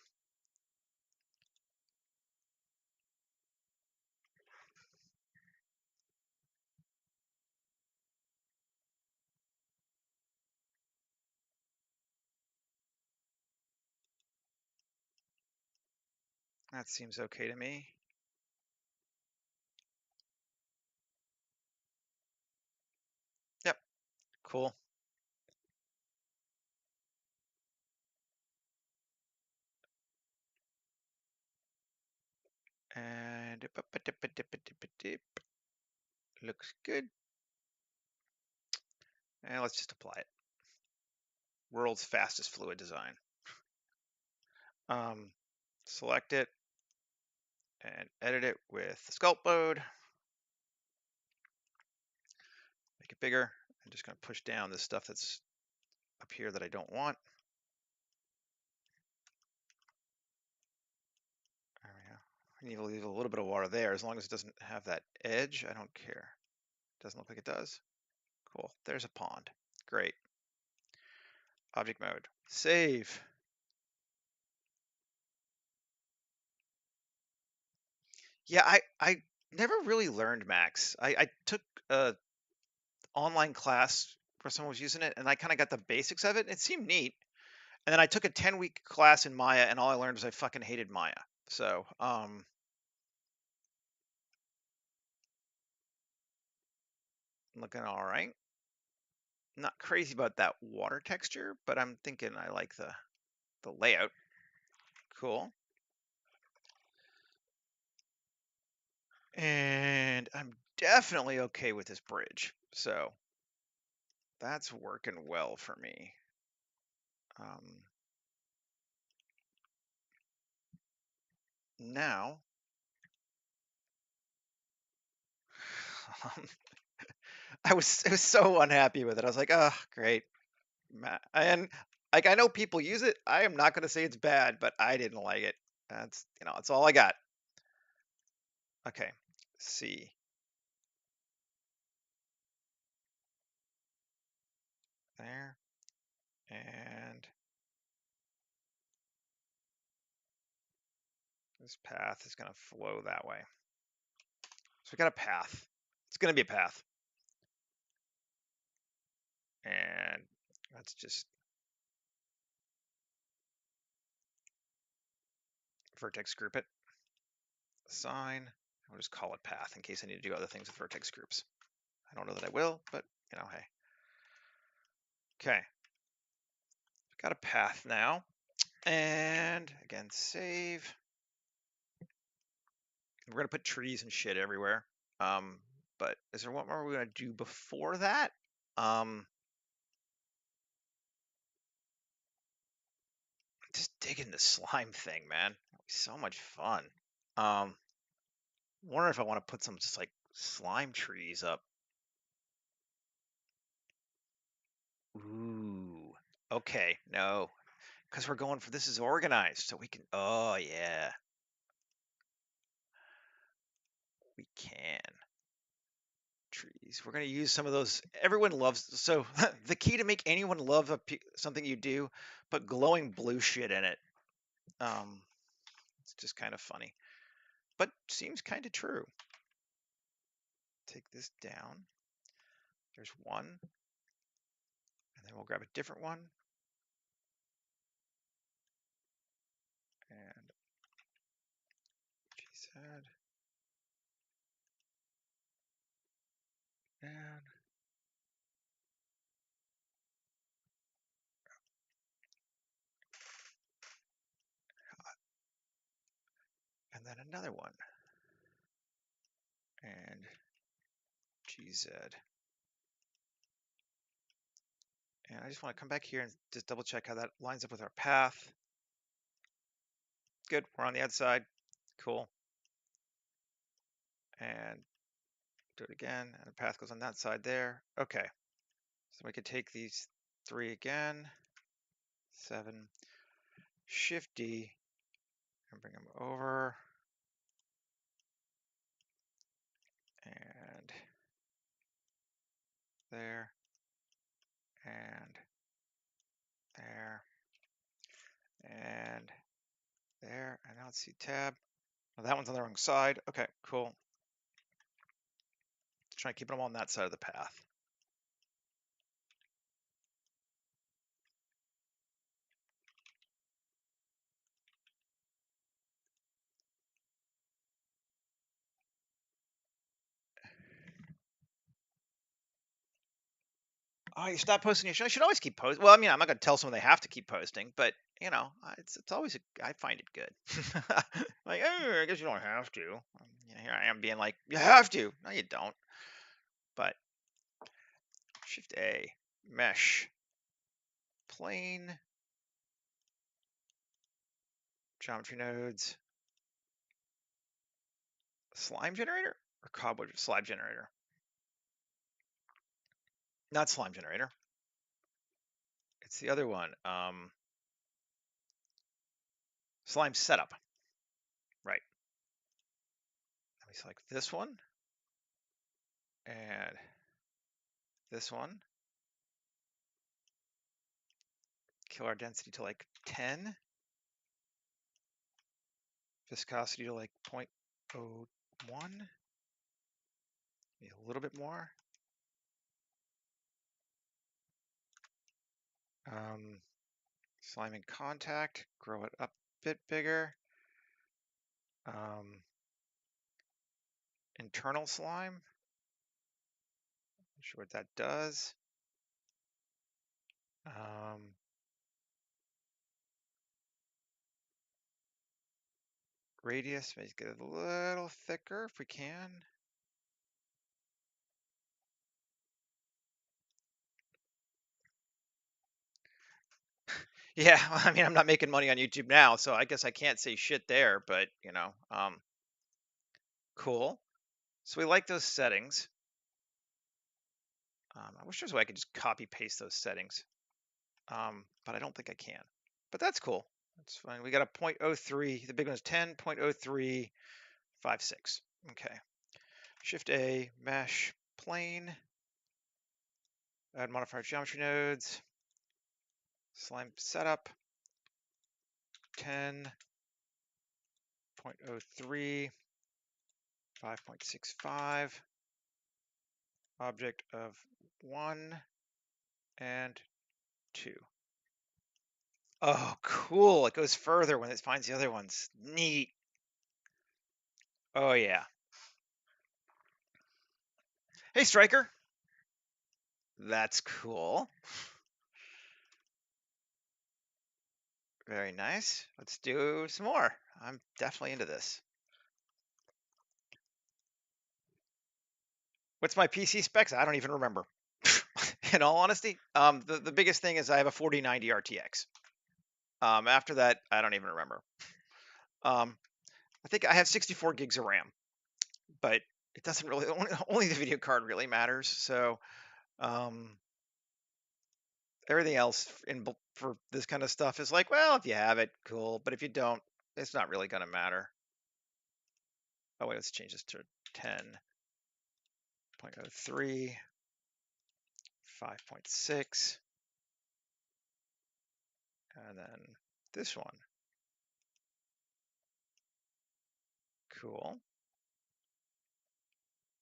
Speaker 1: That seems okay to me. Yep, cool. And looks good. And let's just apply it. World's fastest fluid design. Select it and edit it with sculpt mode. Make it bigger. I'm just going to push down this stuff that's up here that I don't want. There we go. I need to leave a little bit of water there. As long as it doesn't have that edge, I don't care. Doesn't look like it does. Cool. There's a pond. Great. Object mode. Save. Yeah, I never really learned Max. I took a online class where someone was using it, and I kind of got the basics of it. It seemed neat. And then I took a 10-week class in Maya, and all I learned was I fucking hated Maya. So, looking all right. Not crazy about that water texture, but I'm thinking I like the layout. Cool. And I'm definitely okay with this bridge. So that's working well for me. Now, I was so unhappy with it. I was like, oh, great. And like I know people use it. I am not going to say it's bad, but I didn't like it. That's all I got. Okay. C there, and this path is going to flow that way. So we got a path. It's going to be a path, and let's just vertex group it. Assign. I'll just call it path in case I need to do other things with vertex groups. I don't know that I will, but hey. Okay, got a path now, and again, save. We're gonna put trees and shit everywhere. But is there what more we're gonna do before that? Just digging the slime thing, man. So much fun. Wonder if I want to put some just like slime trees up. Ooh. Okay, no, because we're going for this is organized, so we can. Oh yeah, we can. Trees. We're going to use some of those. Everyone loves. So the key to make anyone love something you do, put glowing blue shit in it. Um, it's just kind of funny, but seems kind of true. Take this down. There's one, and then we'll grab a different one, and she said, and then another one, and GZ. And I just want to come back here and just double check how that lines up with our path. Good, we're on the outside. Cool. And do it again, and the path goes on that side there. Okay, so we could take these three again, 7, Shift D, and bring them over, and there, and there, and there, and now let's see tab. Oh, that one's on the wrong side. Okay, cool. Let's try to keep them on that side of the path. Oh, you stop posting. You should always keep posting. Well, I mean, I'm not going to tell someone they have to keep posting, but it's always I find it good. Like, oh, I guess you don't have to. Here I am being like, you have to. No, you don't. But Shift A, mesh, plane, geometry nodes, slime generator or cobweb slime generator. Not slime generator. It's the other one. Slime setup. Right. Let me select this one and this one. Kill our density to like 10. Viscosity to like 0.01. Maybe a little bit more. Slime in contact. Grow it up a bit bigger. Internal slime. Not sure what that does. Radius, make it a little thicker if we can. Yeah, I mean, I'm not making money on YouTube now, so I guess I can't say shit there, but cool. So we like those settings. I wish there was a way I could just copy paste those settings, but I don't think I can. But that's cool. That's fine. We got a 0.03. The big one is 10.0356. Okay. Shift A, mesh, plane, add modifier geometry nodes, slime setup, 10.03, 5.65, object of 1 and 2. Oh, cool. It goes further when it finds the other ones. Neat. Oh, yeah. Hey, Striker. That's cool. Very nice. Let's do some more. I'm definitely into this. What's my PC specs? I don't even remember. In all honesty, the biggest thing is I have a 4090 RTX. After that, I don't even remember. I think I have 64 gigs of RAM, but it doesn't really, only the video card really matters. So um, everything else for this kind of stuff is like, well, if you have it, cool. But if you don't, it's not really going to matter. Oh, wait, let's change this to 10.03, 5.6, and then this one. Cool.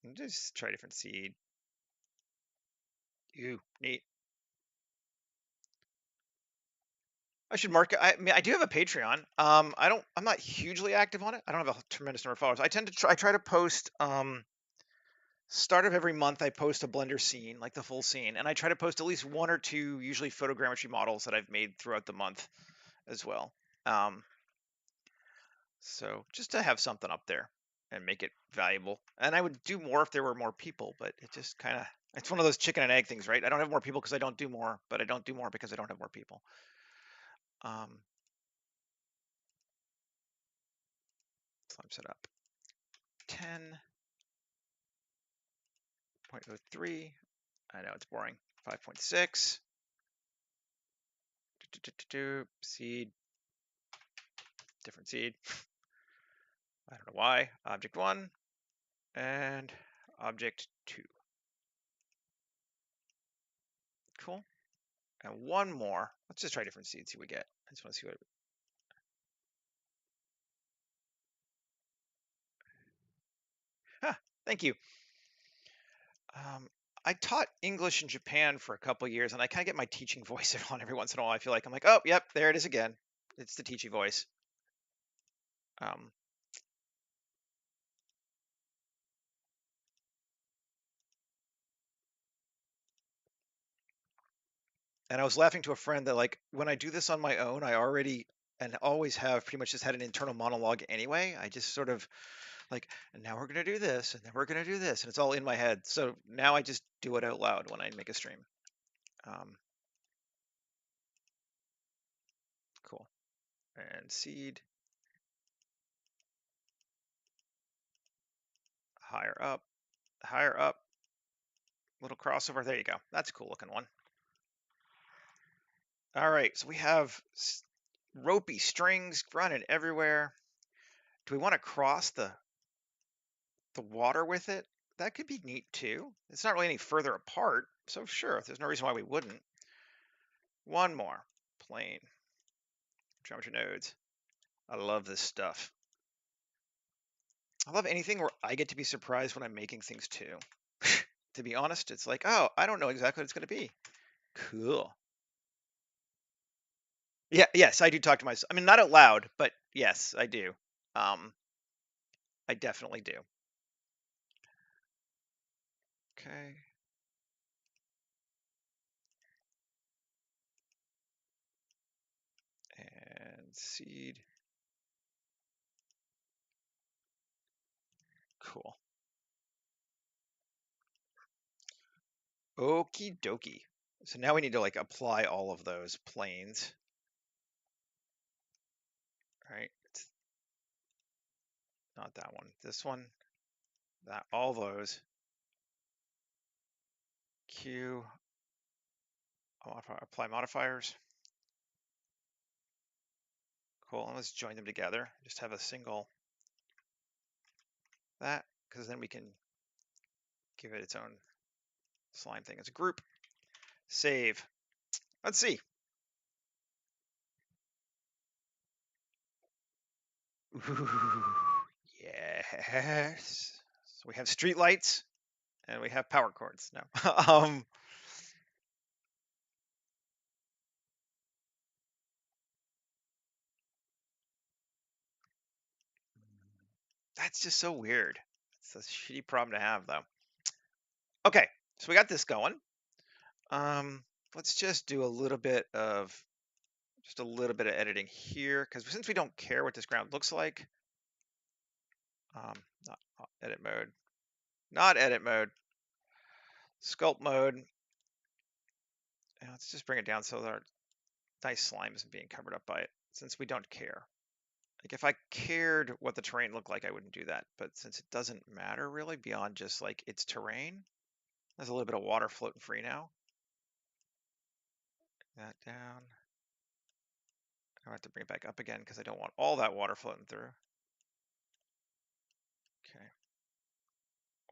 Speaker 1: And just try different seed. Ooh, neat. I should mark it. I mean, I do have a Patreon. I'm not hugely active on it. I don't have a tremendous number of followers. I tend to try, I try to post, start of every month, I post a Blender scene, like the full scene, and I try to post at least one or two, usually photogrammetry models that I've made throughout the month as well. So just to have something up there and make it valuable. And I would do more if there were more people, but it just kind of, it's one of those chicken and egg things, right? I don't have more people because I don't do more, but I don't do more because I don't have more people. Slime setup 10.03. I know it's boring. 5.6. Seed. Different seed. I don't know why. Object 1 and object 2. Cool. And one more. Let's just try different seeds, see what we get. I just want to see what. Huh, thank you. I taught English in Japan for a couple years, and I kind of get my teaching voice on every once in a while. I feel like I'm like, oh, yep, there it is again. It's the teaching voice. And I was laughing to a friend that like when I do this on my own, I already and always have pretty much just had an internal monologue anyway. I just sort of like, and now we're gonna do this, and then we're gonna do this, and it's all in my head. So now I just do it out loud when I make a stream. Cool. And seed higher up, higher up, little crossover. There you go. That's a cool looking one. All right, so we have ropey strings running everywhere. Do we want to cross the water with it? That could be neat too. It's not really any further apart, so sure, there's no reason why we wouldn't. One more. Plane. Geometry nodes. I love this stuff. I love anything where I get to be surprised when I'm making things too. To be honest, it's like, oh, I don't know exactly what it's going to be. Cool. Yeah, yes, I do talk to myself. I mean, not out loud, but yes, I do. I definitely do. Okay. And seed. Cool. Okie dokie. So now we need to like apply all of those planes. Right? It's not that one. This one. That all those. Q, apply modifiers. Cool, and let's join them together. Just have a single that, because then we can give it its own slime thing as a group. Save. Let's see. Ooh, yes. So we have street lights and we have power cords. No. That's just so weird. It's a shitty problem to have, though. Okay, so we got this going. Um, let's just do a little bit of editing here, because since we don't care what this ground looks like, not edit mode, not edit mode, sculpt mode. And let's just bring it down so that our nice slime isn't being covered up by it, since we don't care. Like if I cared what the terrain looked like, I wouldn't do that. But since it doesn't matter really beyond just like its terrain, there's a little bit of water floating free now. That down. I have to bring it back up again because I don't want all that water floating through. Okay.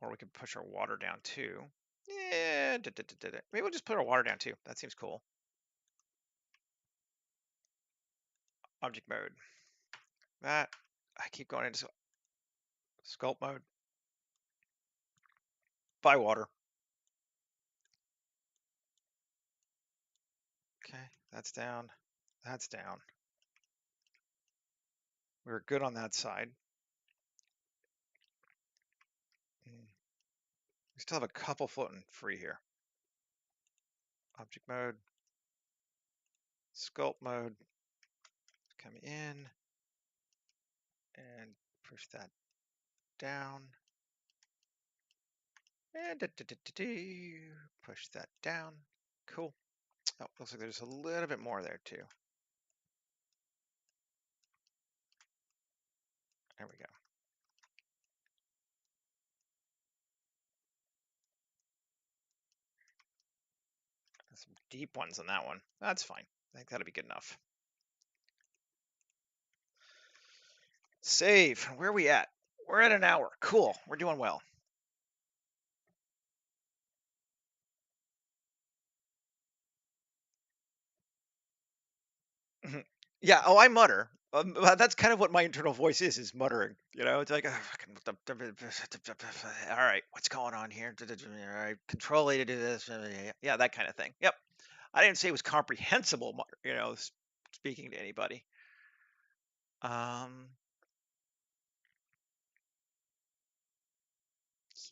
Speaker 1: Or we could push our water down too. Yeah, maybe we'll just put our water down too. That seems cool. Object mode. That, I keep going into sculpt mode. By water. Okay, that's down. That's down. We were good on that side. We still have a couple floating free here. Object mode. Sculpt mode. Come in. And push that down. And push that down. Cool. Oh, looks like there's a little bit more there too. There we go. Some deep ones on that one. That's fine. I think that'll be good enough. Save. Where are we at? We're at an hour. Cool. We're doing well. Yeah. Oh, I mutter. That's kind of what my internal voice is muttering. You know, it's like, all right, what's going on here? All right, control A to do this. Yeah, that kind of thing. Yep. I didn't say it was comprehensible, you know, speaking to anybody.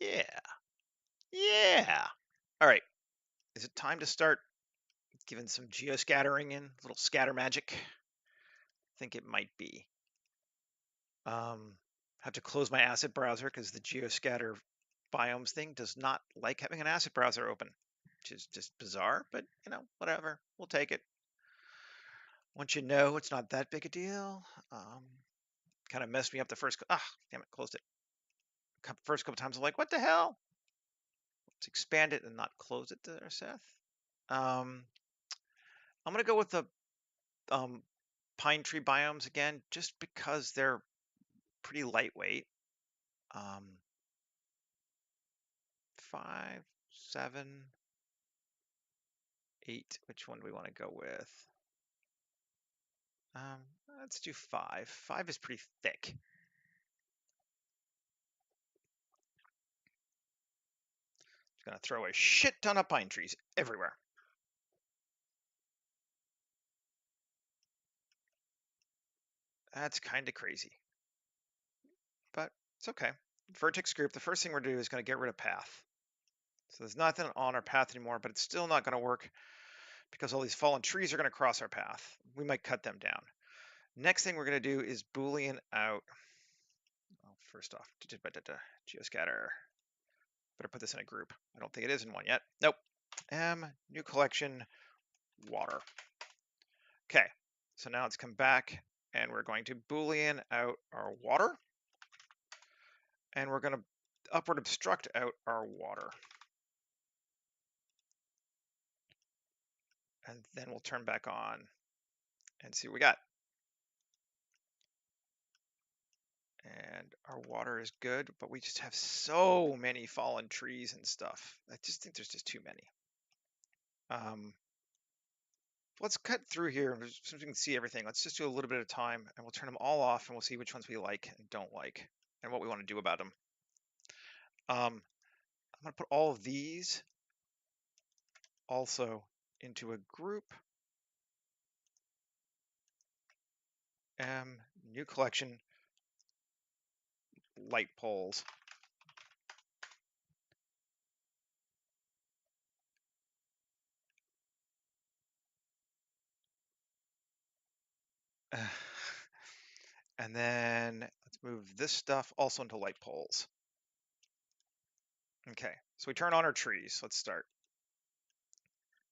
Speaker 1: Yeah. Yeah. All right. Is it time to start giving some geoscattering in? A little scatter magic? I think it might be. Have to close my asset browser because the geoscatter biomes thing does not like having an asset browser open, which is just bizarre, but you know, whatever. We'll take it. Once you know, it's not that big a deal. Kind of messed me up the first, damn it, closed it. First couple times I'm like, what the hell? Let's expand it and not close it there, Seth. I'm gonna go with the pine tree biomes again, just because they're pretty lightweight. 5, 7, 8. Which one do we want to go with? Let's do 5. 5 is pretty thick. It's gonna throw a shit ton of pine trees everywhere. That's kind of crazy, but it's okay. Vertex group, the first thing we're gonna do is gonna get rid of path. So there's nothing on our path anymore, but it's still not gonna work because all these fallen trees are gonna cross our path. We might cut them down. Next thing we're gonna do is Boolean out. Well, first off, geoscatter. Better put this in a group. I don't think it is in one yet. Nope. New collection, water. Okay, so now let's come back and we're going to Boolean out our water. And we're going to upward obstruct out our water. and then we'll turn back on and see what we got. And our water is good, but we just have so many fallen trees and stuff. I just think there's just too many. Let's cut through here so we can see everything. Let's just do a little bit of time and we'll turn them all off and we'll see which ones we like and don't like and what we want to do about them. I'm going to put all of these also into a group. New collection, light poles. And then let's move this stuff also into light poles. Okay, so we turn on our trees. Let's start.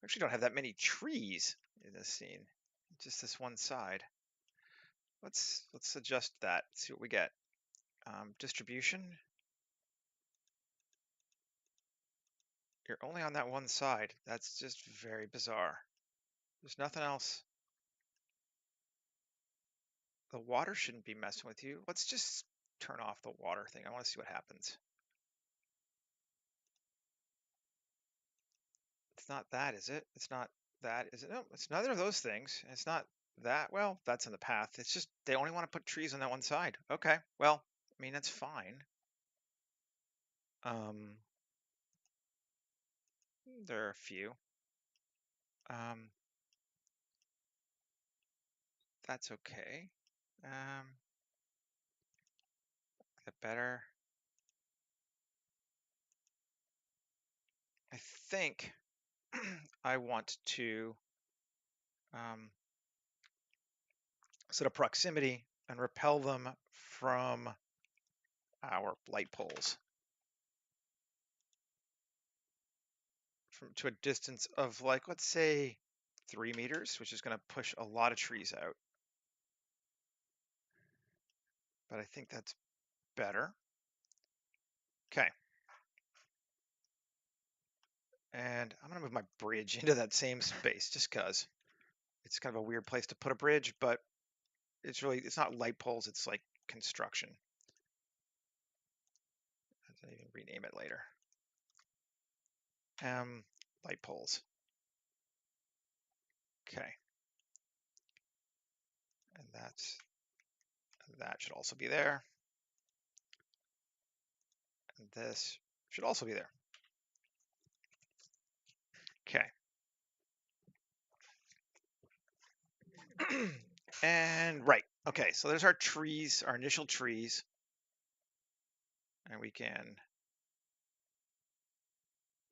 Speaker 1: We actually don't have that many trees in this scene, just this one side. Let's adjust that, see what we get. Distribution. You're only on that one side. That's just very bizarre. There's nothing else. The water shouldn't be messing with you. Let's just turn off the water thing. I want to see what happens. It's not that, is it? It's not that, is it? No, it's neither of those things. It's not that. Well, that's in the path. It's just they only want to put trees on that one side. Okay, well, I mean, that's fine. There are a few. That's okay. Get better. I think I want to set a proximity and repel them from our light poles to a distance of like, let's say 3 meters, which is going to push a lot of trees out. But I think that's better. Okay. And I'm going to move my bridge into that same space just because it's kind of a weird place to put a bridge, but it's not light poles, it's like construction. I'll even rename it later. Light poles. Okay. And that should also be there. And this should also be there. Okay. And right. Okay, so there's our trees, our initial trees. And we can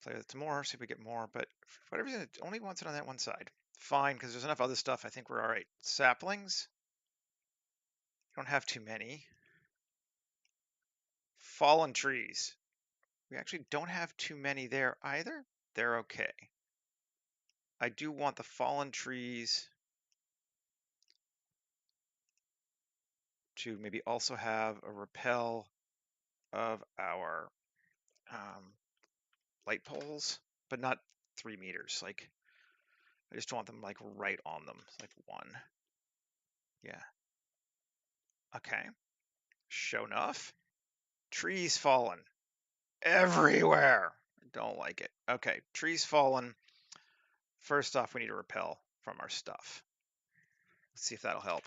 Speaker 1: play with some more, see if we get more, but for whatever reason, it only wants it on that one side. Fine, because there's enough other stuff. I think we're all right. Saplings. Don't have too many. Fallen trees. We actually don't have too many there either. They're okay. I do want the fallen trees to maybe also have a repel of our light poles, but not 3 meters. Like, I just want them like right on them, like 1. Yeah. Okay. Show enough. Trees fallen everywhere. I don't like it. Okay, trees fallen. First off, we need to repel from our stuff. Let's see if that'll help.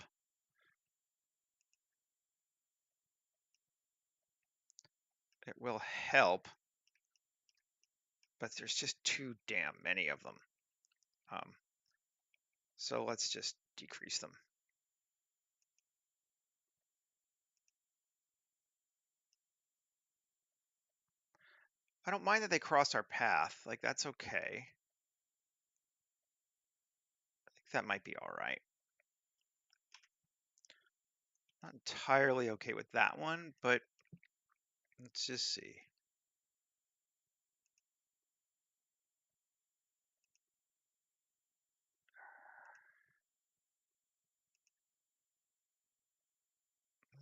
Speaker 1: It will help, but there's just too damn many of them. So let's just decrease them. I don't mind that they crossed our path. Like, that's okay. I think that might be all right. Not entirely okay with that one, but let's just see.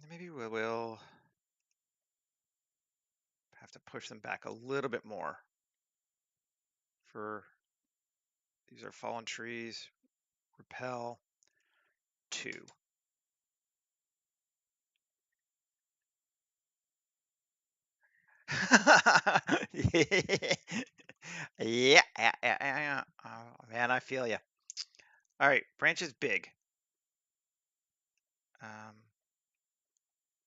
Speaker 1: Maybe we will have to push them back a little bit more for These are fallen trees. Repel 2. Yeah, yeah, yeah, yeah. Oh, man, I feel you. All right, branch is big.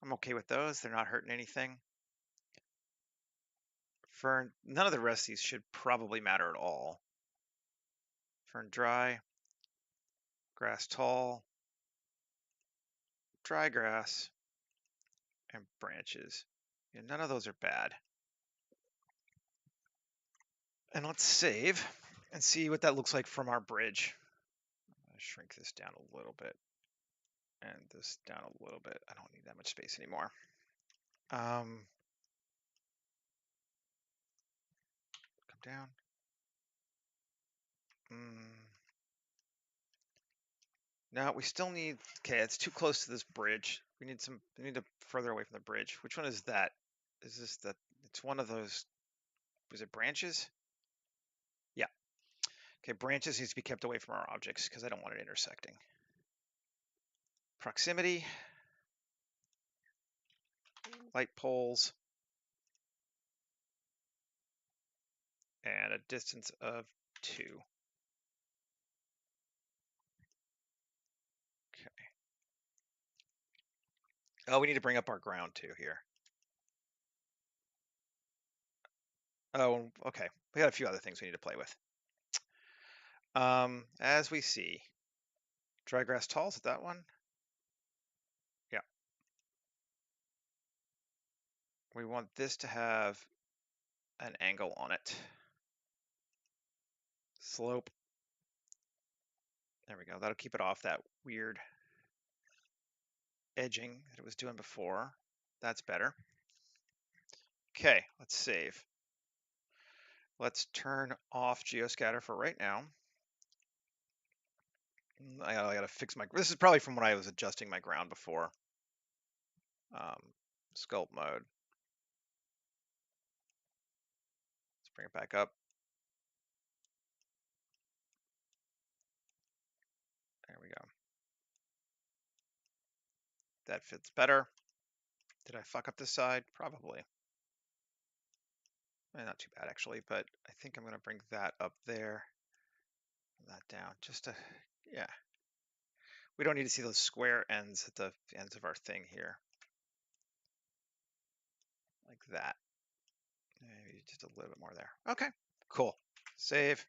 Speaker 1: I'm okay with those. They're not hurting anything. Fern, none of the rest of these should probably matter at all. Fern dry, grass tall, dry grass, and branches. Yeah, none of those are bad. And let's save and see what that looks like from our bridge. I'm gonna shrink this down a little bit and this down a little bit. I don't need that much space anymore. Come down. No, we still need, okay, it's too close to this bridge. We need to further away from the bridge. Which one is that? Is this the, it's one of those, was it branches? Yeah. Okay, branches needs to be kept away from our objects because I don't want it intersecting. Proximity, light poles, and a distance of 2. Okay. Oh, we need to bring up our ground too here. Oh, okay. We got a few other things we need to play with. As we see, dry grass tall, is it that one? Yeah. We want this to have an angle on it. Slope. There we go. That'll keep it off that weird edging that it was doing before. That's better. Okay, let's save. Let's turn off geoscatter for right now. I gotta fix my, this is probably from when I was adjusting my ground before. Sculpt mode. Let's bring it back up. There we go. That fits better. Did I fuck up this side? Probably. Not too bad actually, but I think I'm gonna bring that up there, and that down, just to, yeah. We don't need to see those square ends at the ends of our thing here. Like that. Maybe just a little bit more there. Okay, cool. Save.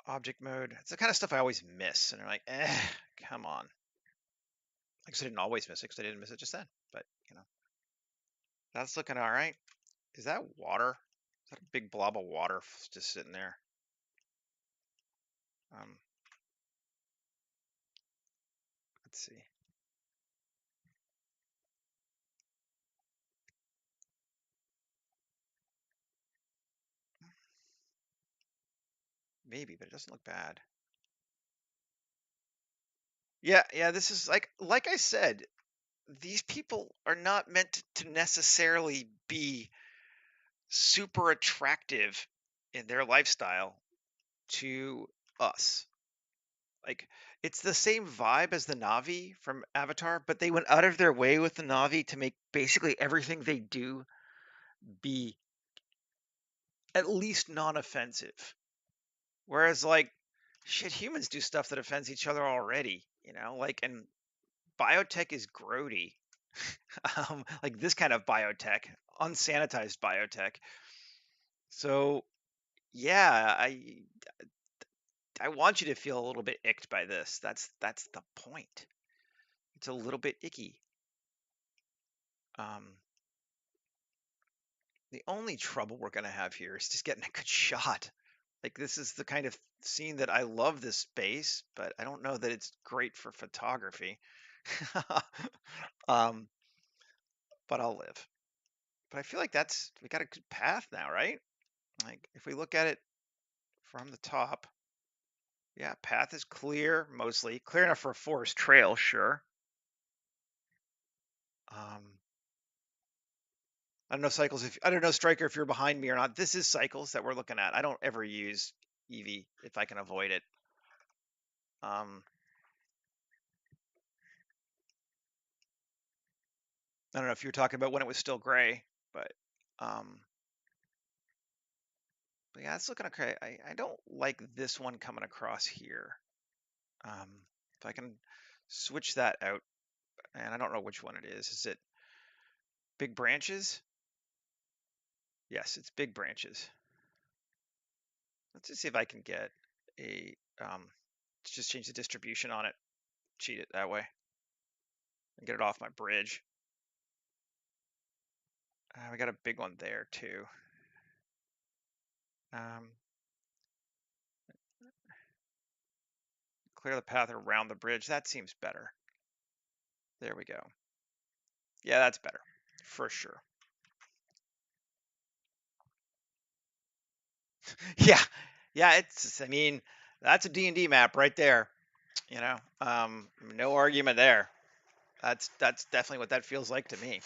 Speaker 1: Object mode. It's the kind of stuff I always miss, and I'm like, come on. I guess I didn't always miss it because I didn't miss it just then, but you know. That's looking all right. Is that water? Is that a big blob of water just sitting there? Let's see. Maybe, but it doesn't look bad. Yeah, this is like I said, these people are not meant to necessarily be super attractive in their lifestyle to us. Like, it's the same vibe as the Navi from Avatar, but they went out of their way with the Navi to make basically everything they do be at least non-offensive. Whereas, like, shit, humans do stuff that offends each other already, you know? Like, and biotech is grody. Like this kind of biotech, unsanitized biotech. So, yeah, I want you to feel a little bit icked by this. That's the point. It's a little bit icky. Um, the only trouble we're gonna have here is just getting a good shot. Like this is the kind of scene that I love this space, but I don't know that it's great for photography. um, but I'll live. But I feel like we got a good path now, right? Like if we look at it from the top, yeah, path is clear mostly. Clear enough for a forest trail, sure. I don't know, Cycles, if I don't know, Striker, if you're behind me or not. This is Cycles that we're looking at. I don't ever use Eevee if I can avoid it. I don't know if you were talking about when it was still gray, but yeah, it's looking okay. I don't like this one coming across here. If I can switch that out, and I don't know which one it is. Is it big branches? Yes, it's big branches. Let's just see if I can get a, just change the distribution on it, cheat it that way, and get it off my bridge. We got a big one there too. Clear the path around the bridge. That seems better. There we go. Yeah, that's better for sure. Yeah, yeah. I mean, that's a D&D map right there. You know, no argument there. That's definitely what that feels like to me.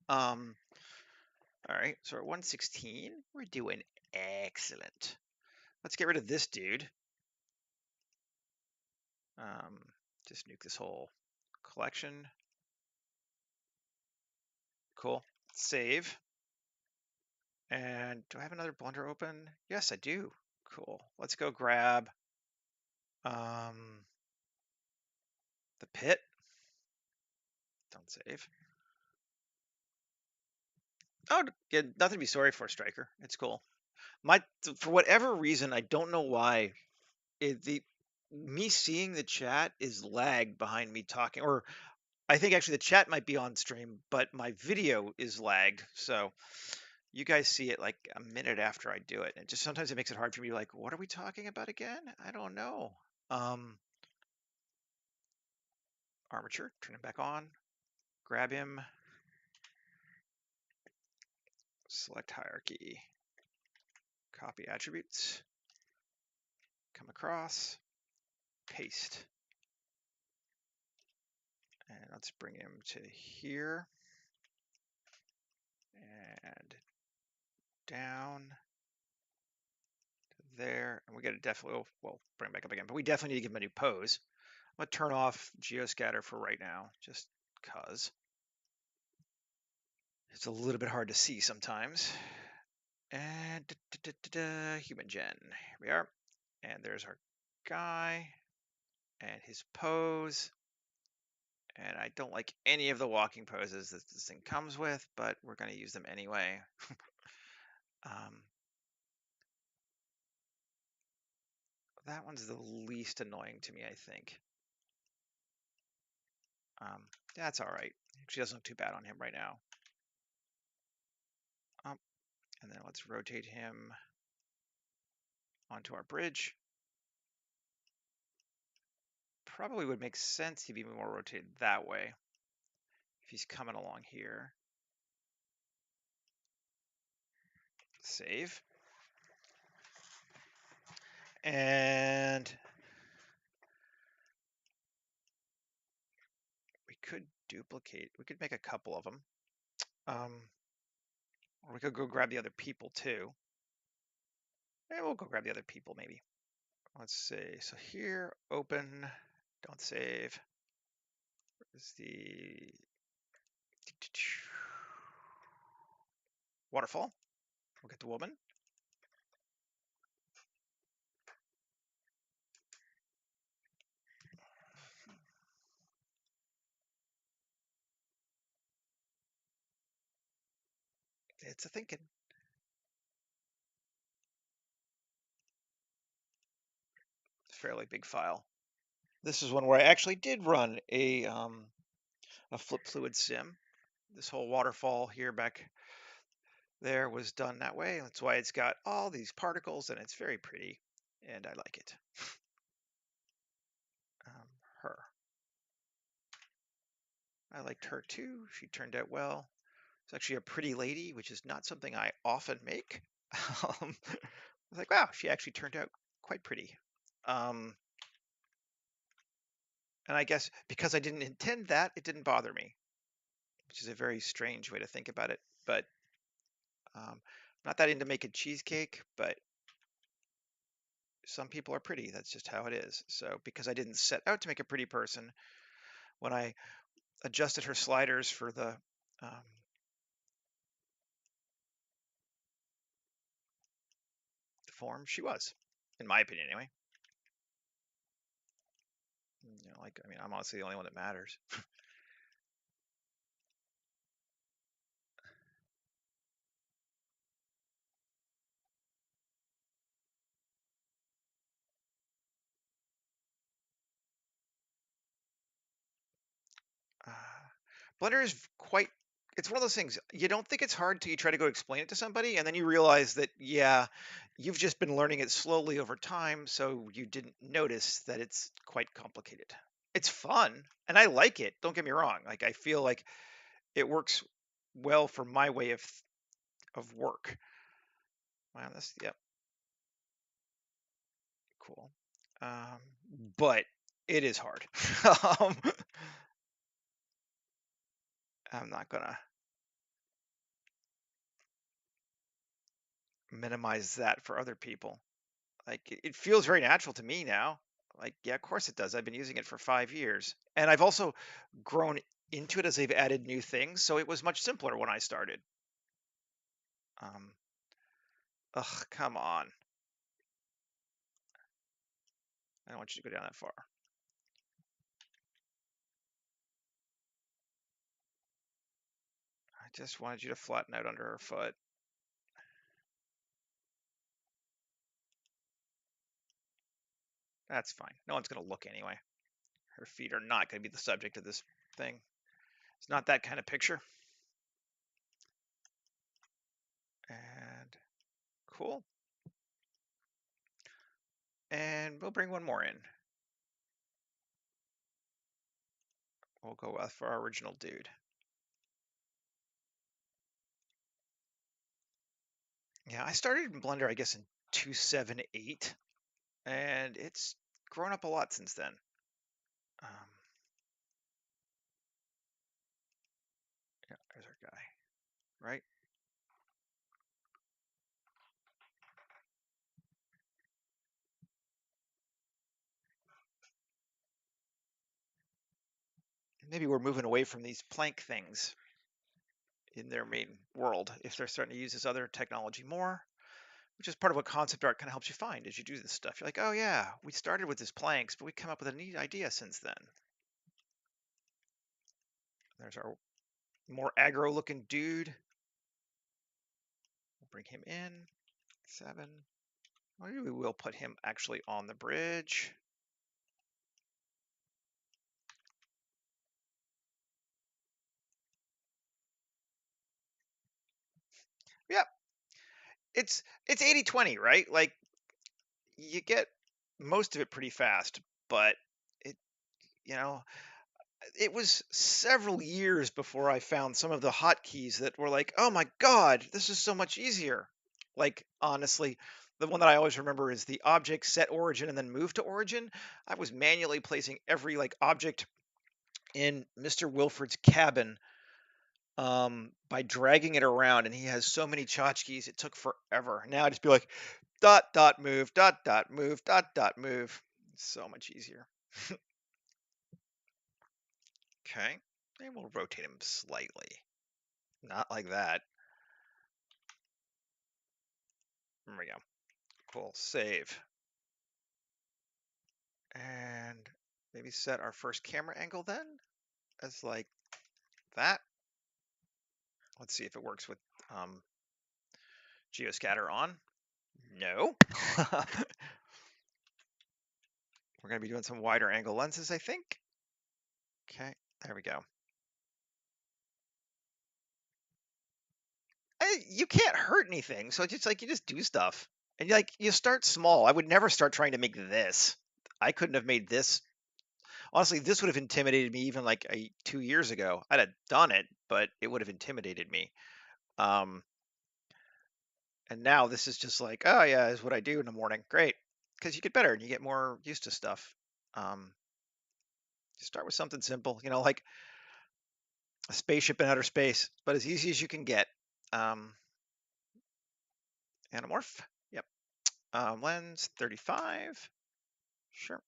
Speaker 1: All right, so at 116, we're doing excellent. Let's get rid of this dude. Just nuke this whole collection. Cool. Save. And do I have another blunder open? Yes, I do. Cool. Let's go grab the pit. Don't save. Oh, yeah, nothing to be sorry for, Striker. It's cool. For whatever reason, I don't know why. Me seeing the chat is lagged behind me talking, or I think actually the chat might be on stream, but my video is lagged. So you guys see it like a minute after I do it. And just sometimes it makes it hard for me to like, what are we talking about again? I don't know. Armature, turn him back on, grab him, select hierarchy, copy attributes, come across, paste. And let's bring him to here and down to there. And we got to definitely, well, bring him back up again, but we definitely need to give him a new pose. I'm going to turn off geoscatter for right now, just because it's a little bit hard to see sometimes. And human gen, here we are. And there's our guy and his pose. And I don't like any of the walking poses that this thing comes with, but we're going to use them anyway. That one's the least annoying to me, I think. That's all right. Actually doesn't look too bad on him right now. And then let's rotate him onto our bridge. Probably would make sense to be more rotated that way if he's coming along here. Save. And we could duplicate. We could make a couple of them. Or we could go grab the other people too. We'll go grab the other people maybe. Let's see. So here, open, don't save. Where's the waterfall? We'll get the woman. It's a thinking. Fairly big file. This is one where I actually did run a flip fluid sim. This whole waterfall here back there was done that way. That's why it's got all these particles and it's very pretty and I like it. Her. I liked her too. She turned out well. It's actually a pretty lady, which is not something I often make. I was like, wow, she actually turned out quite pretty. And I guess because I didn't intend that, it didn't bother me, which is a very strange way to think about it. But not that into making cheesecake, but some people are pretty. That's just how it is. So because I didn't set out to make a pretty person, when I adjusted her sliders for um, the form, she was, in my opinion, anyway. Like I mean, I'm honestly the only one that matters. Uh, Blender is quite. It's one of those things you don't think it's hard till you try to go explain it to somebody, and then you realize that yeah, you've just been learning it slowly over time, so you didn't notice that it's quite complicated. It's fun, and I like it. Don't get me wrong. Like I feel like it works well for my way of work. Wow, that's yep, cool. Um, but it is hard. um, I'm not gonna minimize that for other people. Like it feels very natural to me now. Like, yeah, of course it does. I've been using it for 5 years. And I've also grown into it as they've added new things. So it was much simpler when I started. Um, ugh, come on. I don't want you to go down that far. I just wanted you to flatten out under her foot. That's fine. No one's going to look anyway. Her feet are not going to be the subject of this thing. It's not that kind of picture. And cool. And we'll bring one more in. We'll go with for our original dude. Yeah, I started in Blender, I guess, in 278, and it's grown up a lot since then. Um, yeah, there's our guy, right? Maybe we're moving away from these plank things in their main world if they're starting to use this other technology more, which is part of what concept art kind of helps you find as you do this stuff. You're like, oh yeah, we started with this planks, but we come up with a neat idea since then. There's our more aggro looking dude. We'll bring him in. 7. Maybe we will put him actually on the bridge. Yep. It's 80/20, right? Like you get most of it pretty fast, but it you know, it was several years before I found some of the hotkeys that were like, "Oh my God, this is so much easier." Like honestly, the one that I always remember is the object set origin and then move to origin. I was manually placing every like object in Mr. Wilford's cabin by dragging it around, and he has so many tchotchkes, it took forever. Now I just be like, dot dot move, dot dot move, dot dot move. It's so much easier. Okay, and we'll rotate him slightly. Not like that. There we go. Cool. Save. And maybe set our first camera angle then as like that. Let's see if it works with um, geoscatter on. No. We're going to be doing some wider angle lenses, I think. Okay, there we go. You can't hurt anything, so it's just like you just do stuff. And you start small. I would never start trying to make this. I couldn't have made this. Honestly, this would have intimidated me even like 2 years ago. I'd have done it, but it would have intimidated me. Um, and now this is just like, oh yeah, is what I do in the morning. Great, because you get better and you get more used to stuff. Um, start with something simple, like a spaceship in outer space, but as easy as you can get. Um, Anamorph. Yep. Lens 35. Sure.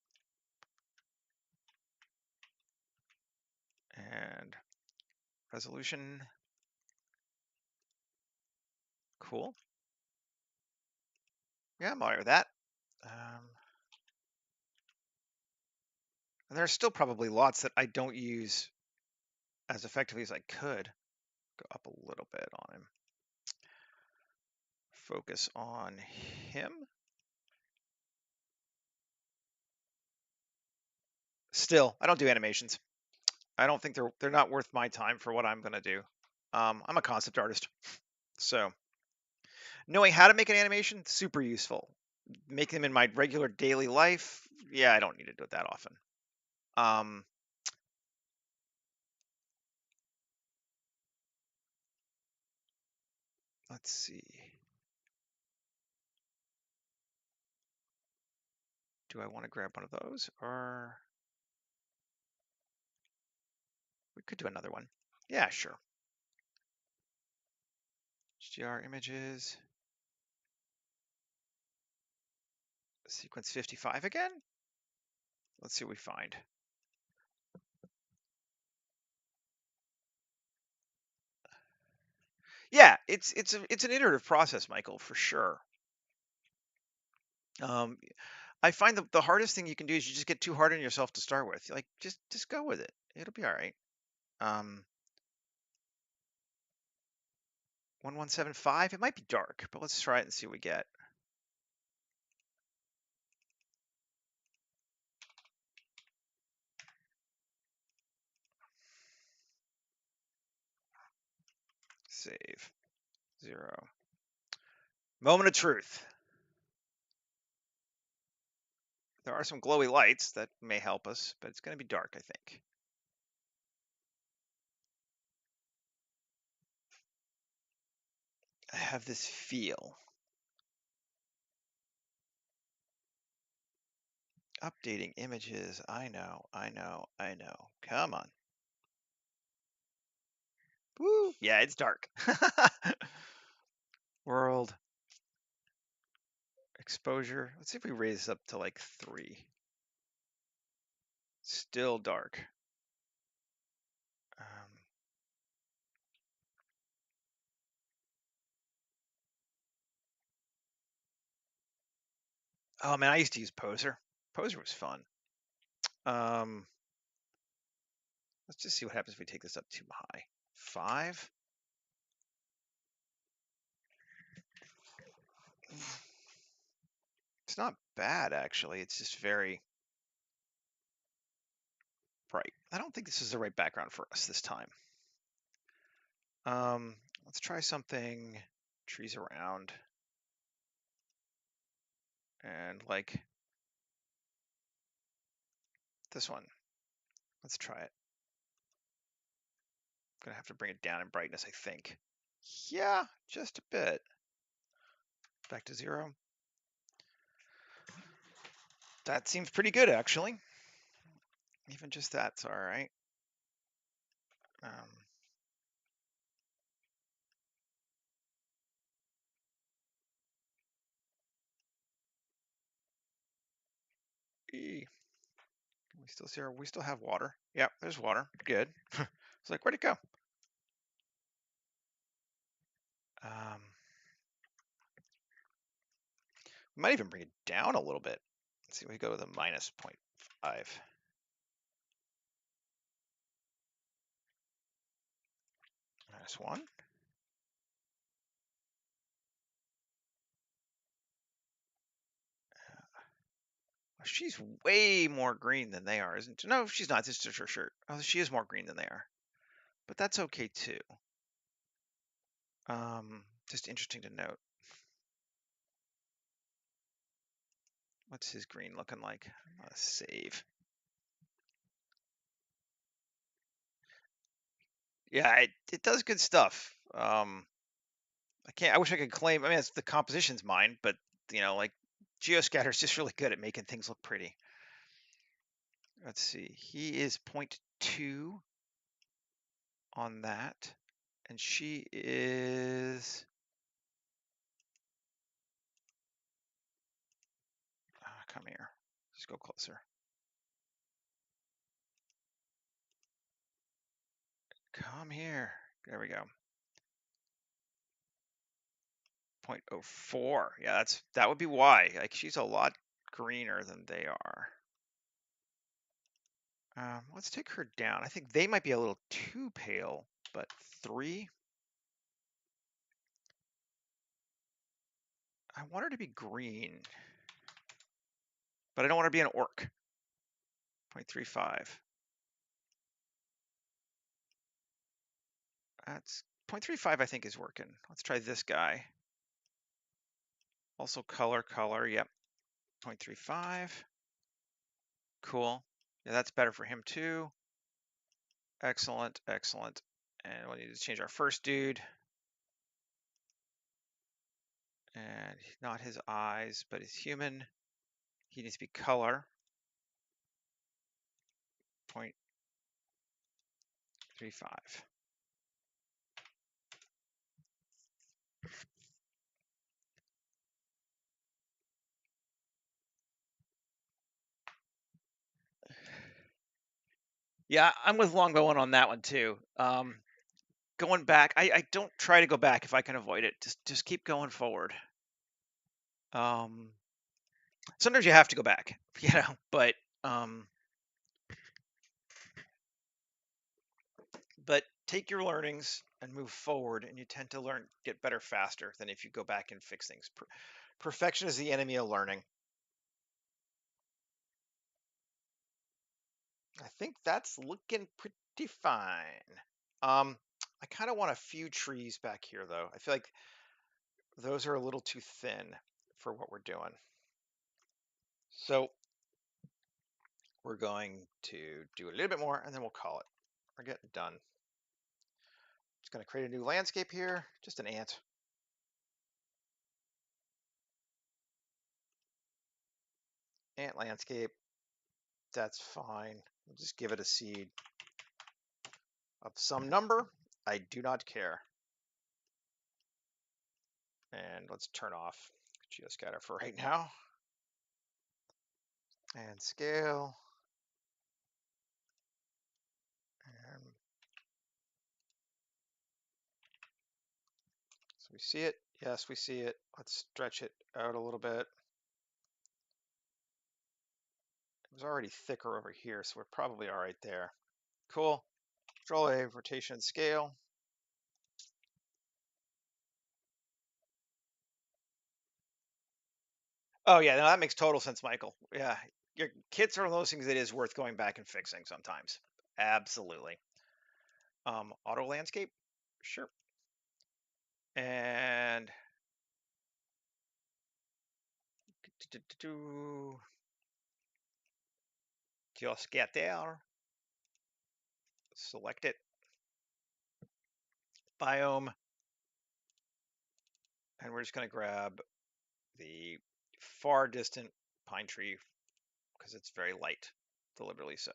Speaker 1: And resolution. Cool. Yeah, I'm all right with that. And there are still probably lots that I don't use as effectively as I could. Go up a little bit on him. Focus on him. Still, I don't do animations. I don't think they're not worth my time for what I'm gonna do. I'm a concept artist, so knowing how to make an animation, super useful. Making them in my regular daily life, yeah, I don't need to do it that often. Um, let's see. Do I want to grab one of those, or we could do another one? Yeah, sure. HDR images. Sequence 55 again. Let's see what we find. Yeah, it's an iterative process, Michael, for sure. Um, I find the hardest thing you can do is you just get too hard on yourself to start with. Like just go with it. It'll be all right. 1175. It might be dark, but let's try it and see what we get. Save. 0. Moment of truth. There are some glowy lights that may help us, but it's going to be dark, I think. I have this feel. Updating images. I know, I know, I know. Come on. Woo! Yeah, it's dark. World exposure. Let's see if we raise this up to like 3. Still dark. Um, oh man, I used to use Poser. Poser was fun. Um, let's just see what happens if we take this up too high. 5. It's not bad actually. It's just very bright. I don't think this is the right background for us this time. Let's try something. Trees around. And like this one. Let's try it. I'm gonna have to bring it down in brightness, I think. Yeah, just a bit. Back to 0. That seems pretty good, actually. Even just that's all right. Um, we still see we still have water. Yeah, there's water. Good. It's like, where'd it go? Um, we might even bring it down a little bit. Let's see, we go to the minus 0.5. -1. She's way more green than they are, isn't she? No, she's not. It's just her shirt. Oh, she is more green than they are. But that's okay too. Just interesting to note. What's his green looking like? Save. Yeah, it does good stuff. I wish I could claim. I mean, it's the composition's mine, but like Geoscatter's just really good at making things look pretty. Let's see. He is 0.2 on that, and she is Let's go closer. Come here. There we go. 0.04. Yeah, that would be why. Like she's a lot greener than they are. Let's take her down. I think they might be a little too pale, but 3. I want her to be green, but I don't want her to be an orc. 0.35. That's 0.35, I think is working. Let's try this guy. Also color, yep. 0.35. Cool. Yeah, that's better for him too. Excellent, excellent. And we'll need to change our first dude. And not his eyes, but his human. He needs to be color. 0.35. Yeah, I'm with Longbow on that one too. Going back, I don't try to go back if I can avoid it. Just keep going forward. Sometimes you have to go back, um, but take your learnings and move forward, and you tend to get better faster than if you go back and fix things. Perfection is the enemy of learning. I think that's looking pretty fine. I kind of want a few trees back here, though. I feel like those are a little too thin for what we're doing. So we're going to do a little bit more, and then we'll call it. We're getting done. Just going to create a new landscape here. Just an ant. Ant landscape. That's fine. We'll just give it a seed of some number. I do not care. And let's turn off geoscatter for right now. And scale. And so we see it. Yes, we see it. Let's stretch it out a little bit. It was already thicker over here, so we're probably all right there. Cool. Control A, rotation and scale. Oh yeah, no, that makes total sense, Michael. Yeah, your kits are one of those things that is worth going back and fixing sometimes. Absolutely. Auto landscape, sure. And just get there. Select it. Biome. And we're just going to grab the far distant pine tree because it's very light, deliberately so.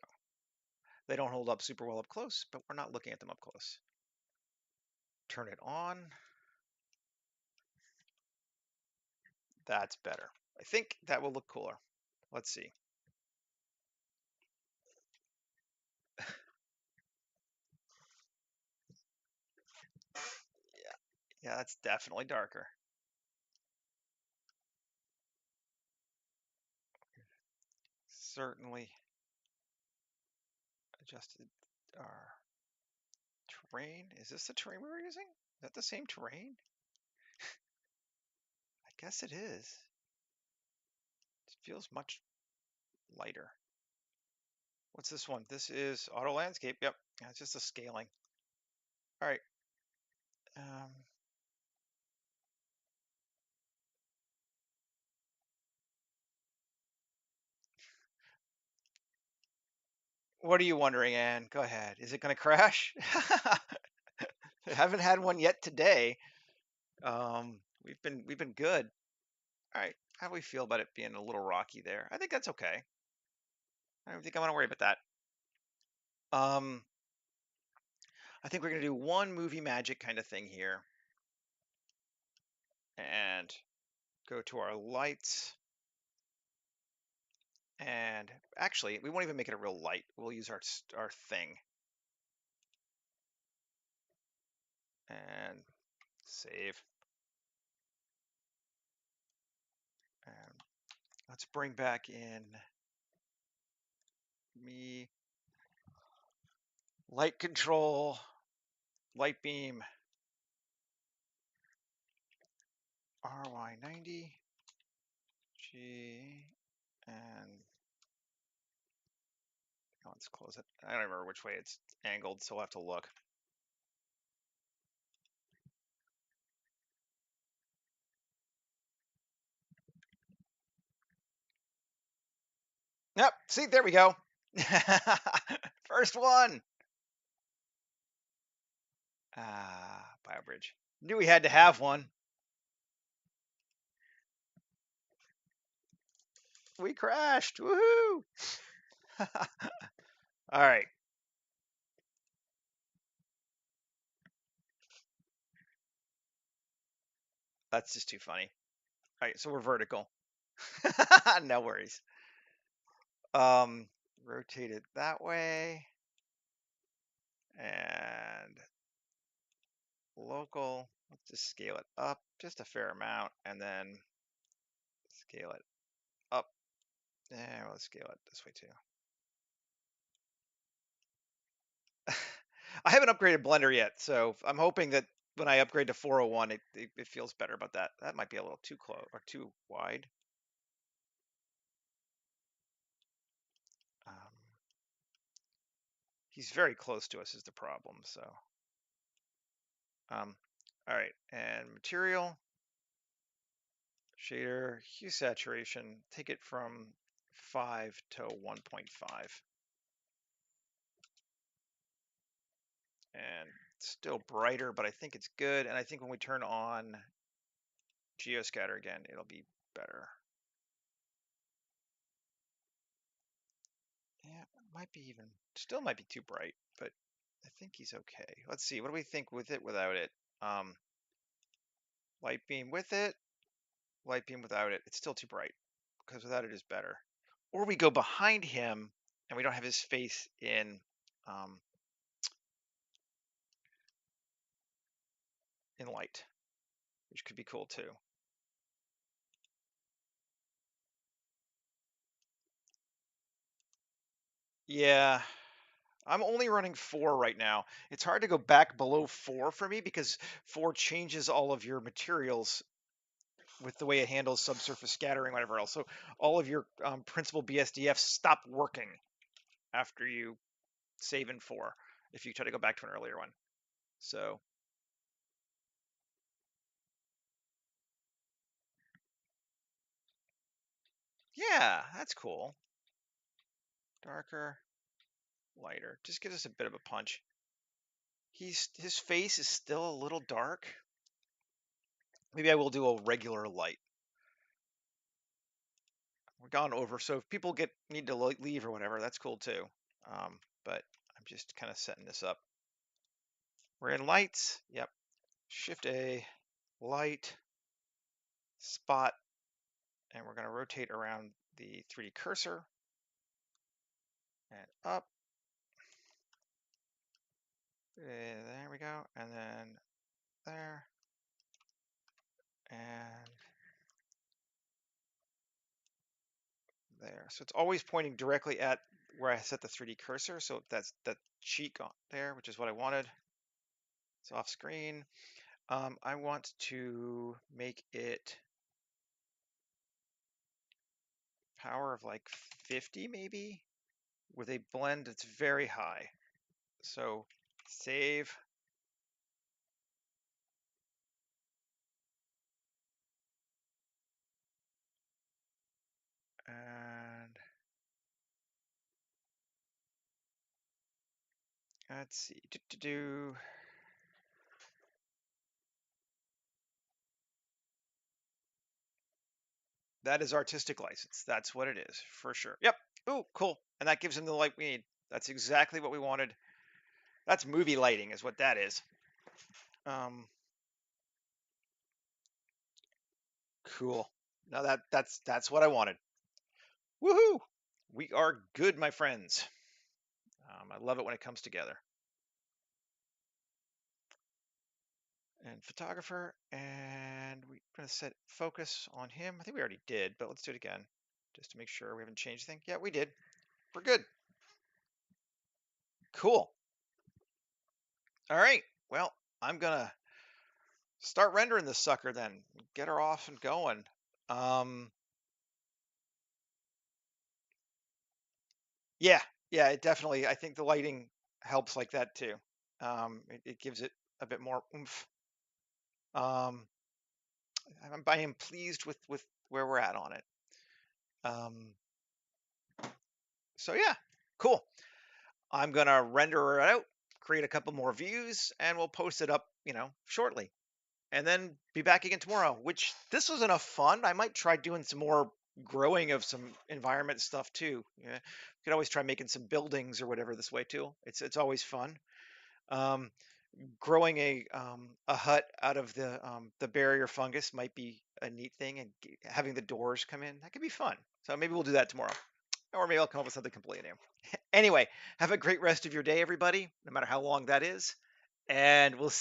Speaker 1: They don't hold up super well up close, but we're not looking at them up close. Turn it on. That's better. I think that will look cooler. Let's see. Yeah, that's definitely darker. Certainly adjusted our terrain. Is this the terrain we were using? Is that the same terrain? I guess it is. It feels much lighter. What's this one? This is auto landscape. Yep, it's just a scaling. All right. What are you wondering, Anne? Go ahead. Is it going to crash? I haven't had one yet today. We've been good. All right. How do we feel about it being a little rocky there? I think that's okay. I don't think I'm gonna worry about that. I think we're gonna do one movie magic kind of thing here, and go to our lights And actually, we won't even make it a real light. We'll use our thing. And save. And let's bring back in me light control, light beam, RY90, G, and let's close it. I don't remember which way it's angled, so we'll have to look. Yep, see, there we go. First one. BioBridge. Knew we had to have one. We crashed. Woohoo! All right. That's just too funny. All right, so we're vertical. No worries. Rotate it that way. And local. Let's just scale it up just a fair amount and then scale it up. And let's scale it this way too. I haven't upgraded Blender yet, so I'm hoping that when I upgrade to 401, it feels better about that. That might be a little too close or too wide. He's very close to us is the problem. So, all right, and material, shader, hue saturation, take it from 5 to 1.5. And still brighter, but I think it's good. And I think when we turn on geoscatter again, it'll be better. Yeah, it might be even, still might be too bright, but I think he's okay. Let's see, what do we think with it, without it? Light beam with it, light beam without it. It's still too bright because without it is better. Or we go behind him and we don't have his face in light, which could be cool too. Yeah, I'm only running 4 right now. It's hard to go back below 4 for me because 4 changes all of your materials with the way it handles subsurface scattering, whatever else. So all of your principal BSDFs stop working after you save in 4 if you try to go back to an earlier one. So yeah, that's cool. Darker, lighter. Just gives us a bit of a punch. His face is still a little dark. Maybe I will do a regular light. We're gone over, so if people need to leave or whatever, that's cool too. But I'm just kind of setting this up. We're in lights. Yep. Shift A, light, spot, and we're going to rotate around the 3D cursor and up. There we go. And then there. And there. So it's always pointing directly at where I set the 3D cursor. So that's that cheek on there, which is what I wanted. It's off screen. I want to make it power of like 50 maybe with a blend that's very high. So save. And let's see. That is artistic license. That's what it is for sure. Yep. Ooh, cool. And that gives him the light we need. That's exactly what we wanted. That's movie lighting is what that is. Cool. Now that's what I wanted. Woohoo! We are good, my friends. I love it when it comes together. And photographer, and we're going to set focus on him. I think we already did, but let's do it again just to make sure we haven't changed anything. Yeah, we did. We're good. Cool. All right. Well, I'm going to start rendering this sucker then. Get her off and going. Um, yeah, yeah, it definitely, I think the lighting helps like that too. It gives it a bit more oomph. Um, I am pleased with where we're at on it. Um, so yeah, cool. I'm gonna render it out, create a couple more views, and we'll post it up, shortly. And then be back again tomorrow, which this was enough fun. I might try doing some more growing of some environment stuff too. Yeah, we could always try making some buildings or whatever this way too. It's always fun. Um, Growing a hut out of the barrier fungus might be a neat thing, and having the doors come in, that could be fun. So maybe we'll do that tomorrow, or maybe I'll come up with something completely new. Anyway, have a great rest of your day, everybody, no matter how long that is, and we'll see